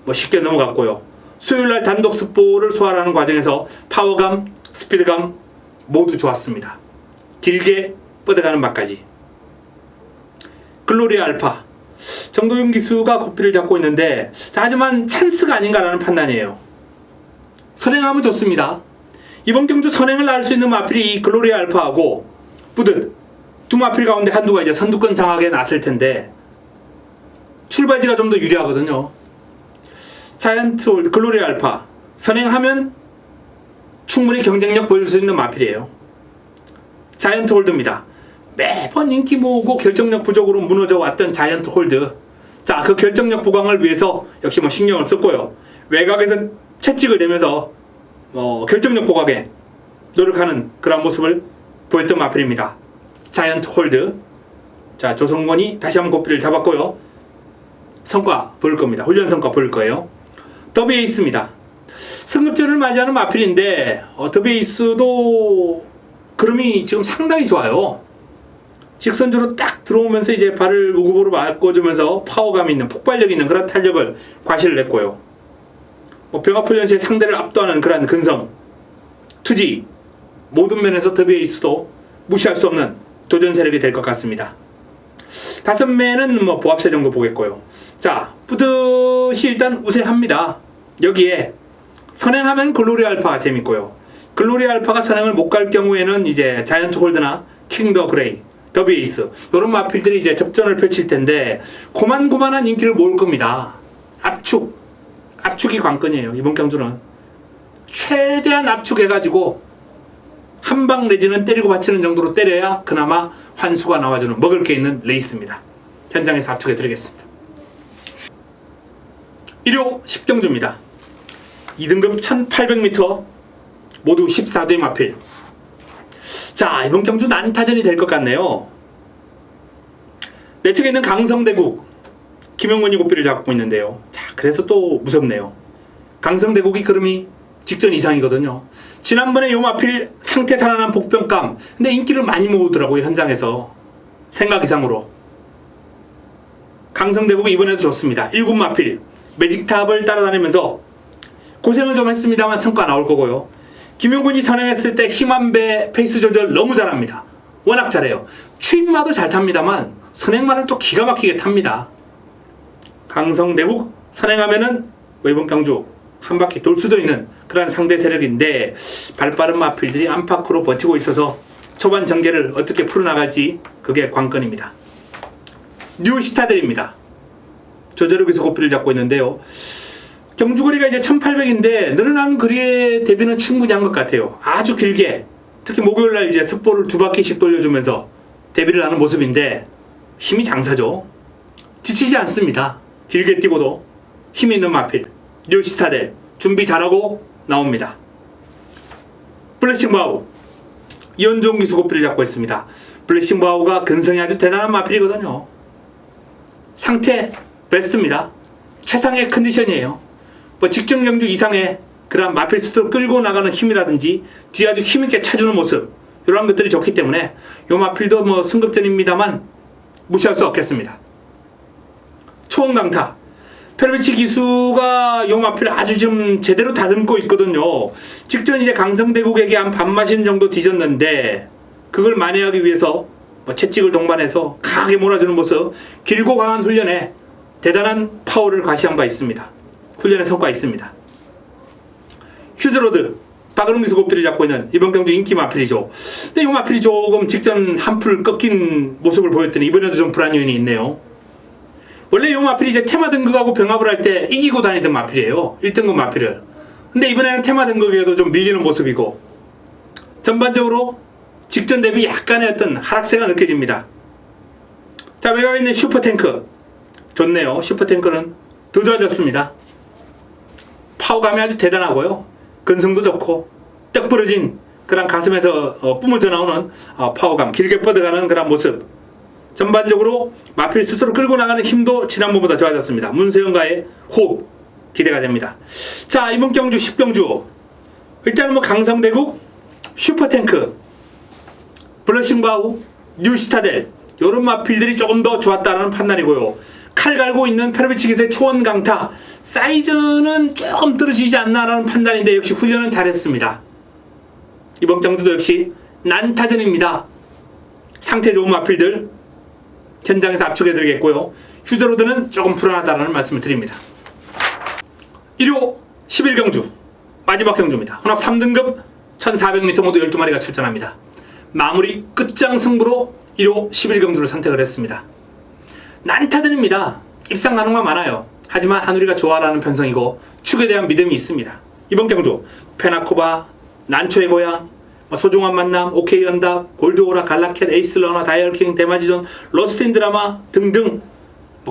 뭐 쉽게 넘어갔고요. 수요일날 단독 스포를 소화하는 과정에서 파워감, 스피드감 모두 좋았습니다. 길게 뻗어가는 맛까지. 글로리아 알파 정도윤 기수가 고삐를 잡고 있는데, 자, 하지만 찬스가 아닌가라는 판단이에요. 선행하면 좋습니다. 이번 경주 선행을 날 수 있는 마필이 이 글로리아 알파하고 뿌듯 두 마필 가운데 한두가 이제 선두권 장악에 났을 텐데 출발지가 좀 더 유리하거든요. 자이언트 홀드, 글로리아 알파 선행하면 충분히 경쟁력 보여줄 수 있는 마필이에요. 자이언트 홀드입니다. 매번 인기 모으고 결정력 부족으로 무너져 왔던 자이언트 홀드. 자, 그 결정력 보강을 위해서 역시 뭐 신경을 썼고요. 외곽에서 채찍을 내면서 결정력 보강에 노력하는 그런 모습을 보였던 마필입니다. 자이언트 홀드. 자, 조성권이 다시 한번 고삐를 잡았고요. 성과 보일 겁니다. 훈련 성과 보일 거예요. 더비 에이스입니다. 승급전을 맞이하는 마필인데 더비 에이스도 그름이 지금 상당히 좋아요. 직선주로 딱 들어오면서 이제 발을 우구보로 바꿔주면서 파워감 있는 폭발력 있는 그런 탄력을 과시를 냈고요. 병합훈련시에 상대를 압도하는 그런 근성, 투지 모든 면에서 더비 에이스도 무시할 수 없는 도전 세력이 될 것 같습니다. 5매는 뭐 보합세 정도 보겠고요. 자, 뿌듯이 일단 우세합니다. 여기에 선행하면 글로리 알파가 재밌고요. 글로리 알파가 선행을 못 갈 경우에는 이제 자이언트 홀드나 킹 더 그레이, 더비 에이스 이런 마필들이 이제 접전을 펼칠 텐데 고만고만한 인기를 모을 겁니다. 압축이 관건이에요. 이번 경주는 최대한 압축해가지고 한 방 내지는 때리고 받치는 정도로 때려야 그나마 환수가 나와주는 먹을 게 있는 레이스입니다. 현장에서 압축해 드리겠습니다. 1호 10경주입니다. 2등급 1800m 모두 14대 마필. 자, 이번 경주 난타전이 될 것 같네요. 내 측에 있는 강성대국 김영권이 고삐를 잡고 있는데요. 자, 그래서 또 무섭네요. 강성대국이 그름이 직전 이상이거든요. 지난번에 요 마필 상태 살아난 복병감, 근데 인기를 많이 모으더라고요. 현장에서 생각 이상으로. 강성대국이 이번에도 좋습니다. 1군 마필 매직탑을 따라다니면서 고생을 좀 했습니다만 성과 나올 거고요. 김용군이 선행했을 때 힘한배 페이스 조절 너무 잘합니다. 워낙 잘해요. 추임마도 잘 탑니다만 선행마를 또 기가 막히게 탑니다. 강성대국 선행하면은 이번 경주 한 바퀴 돌 수도 있는 그런 상대 세력인데 발빠른 마필들이 안팎으로 버티고 있어서 초반 전개를 어떻게 풀어나갈지 그게 관건입니다. 뉴시타델입니다. 저저력에서 고삐를 잡고 있는데요. 경주거리가 이제 1800인데 늘어난 거리의 대비는 충분히 한 것 같아요. 아주 길게 특히 목요일날 이제 습보를 2바퀴씩 돌려주면서 대비를 하는 모습인데 힘이 장사죠. 지치지 않습니다. 길게 뛰고도 힘이 있는 마필 뉴시타델 준비 잘하고 나옵니다. 블레싱바우 이현종 기수 고삐를 잡고 있습니다. 블레싱바우가 근성이 아주 대단한 마필이거든요. 상태 베스트입니다. 최상의 컨디션이에요. 뭐 직전 경주 이상의 그런 마필 스스로 끌고 나가는 힘이라든지 뒤에 아주 힘있게 차주는 모습 이런 것들이 좋기 때문에 요 마필도 뭐 승급전입니다만 무시할 수 없겠습니다. 초원강타 페르비치 기수가 요 마필을 아주 좀 제대로 다듬고 있거든요. 직전 이제 강성대국에게 한 반마신 정도 뒤졌는데 그걸 만회하기 위해서 뭐 채찍을 동반해서 강하게 몰아주는 모습, 길고 강한 훈련에 대단한 파워를 과시한 바 있습니다. 훈련의 성과 있습니다. 휴즈로드 박은웅 기수 고삐를 잡고 있는 이번 경주 인기 마필이죠. 근데 이 마필이 조금 직전 한풀 꺾인 모습을 보였더니 이번에도 좀 불안 요인이 있네요. 원래 이 마필이 이제 테마 등극하고 병합을 할 때 이기고 다니던 마필이에요. 1등급 마필을. 근데 이번에는 테마 등극에도 좀 밀리는 모습이고 전반적으로 직전 대비 약간의 어떤 하락세가 느껴집니다. 자, 외곽에 있는 슈퍼탱크 좋네요. 슈퍼탱크는 더 좋아졌습니다. 파워감이 아주 대단하고요. 근성도 좋고 떡 부러진 그런 가슴에서 뿜어져 나오는 파워감, 길게 뻗어가는 그런 모습. 전반적으로 마필 스스로 끌고 나가는 힘도 지난번보다 좋아졌습니다. 문세영과의 호흡 기대가 됩니다. 자, 이번 경주 10경주 일단은 뭐 강성대국, 슈퍼탱크, 블러싱바우, 뉴시타델 이런 마필들이 조금 더 좋았다는 판단이고요. 칼 갈고 있는 페르비치 기수의 초원 강타 사이즈는 조금 떨어지지 않나라는 판단인데 역시 훈련은 잘했습니다. 이번 경주도 역시 난타전입니다. 상태 좋은 마필들 현장에서 압축해드리겠고요. 휴저로드는 조금 불안하다는 말씀을 드립니다. 1호 11경주 마지막 경주입니다. 혼합 3등급 1400m 모두 12마리가 출전합니다. 마무리 끝장 승부로 1호 11경주를 선택을 했습니다. 난타전입니다. 입상 가능만 많아요. 하지만 한우리가 좋아라는 편성이고 축에 대한 믿음이 있습니다. 이번 경주 페나코바, 난초의 고향, 소중한 만남, 오케이 연답, 골드오라, 갈라켓, 에이스러너, 다이얼킹, 대마지존, 로스트인 드라마 등등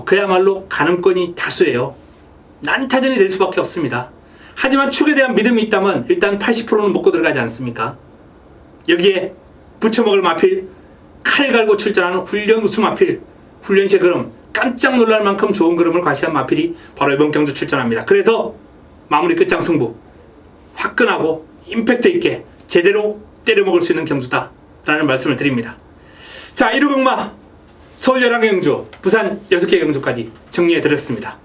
그야말로 가능권이 다수예요. 난타전이 될 수밖에 없습니다. 하지만 축에 대한 믿음이 있다면 일단 80%는 먹고 들어가지 않습니까? 여기에 부쳐먹을 마필, 칼 갈고 출전하는 훈련 우수 마필, 훈련 시의 그름, 깜짝 놀랄 만큼 좋은 그름을 과시한 마필이 바로 이번 경주 출전합니다. 그래서 마무리 끝장 승부, 화끈하고 임팩트 있게 제대로 때려먹을 수 있는 경주다 라는 말씀을 드립니다. 자, 1호 경마 서울 11개 경주, 부산 6개 경주까지 정리해 드렸습니다.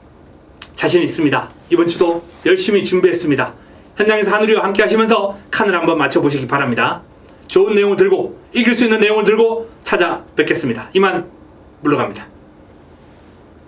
자신 있습니다. 이번 주도 열심히 준비했습니다. 현장에서 한우리와 함께 하시면서 칸을 한번 맞춰보시기 바랍니다. 좋은 내용을 들고 이길 수 있는 내용을 들고 찾아뵙겠습니다. 이만 물러갑니다.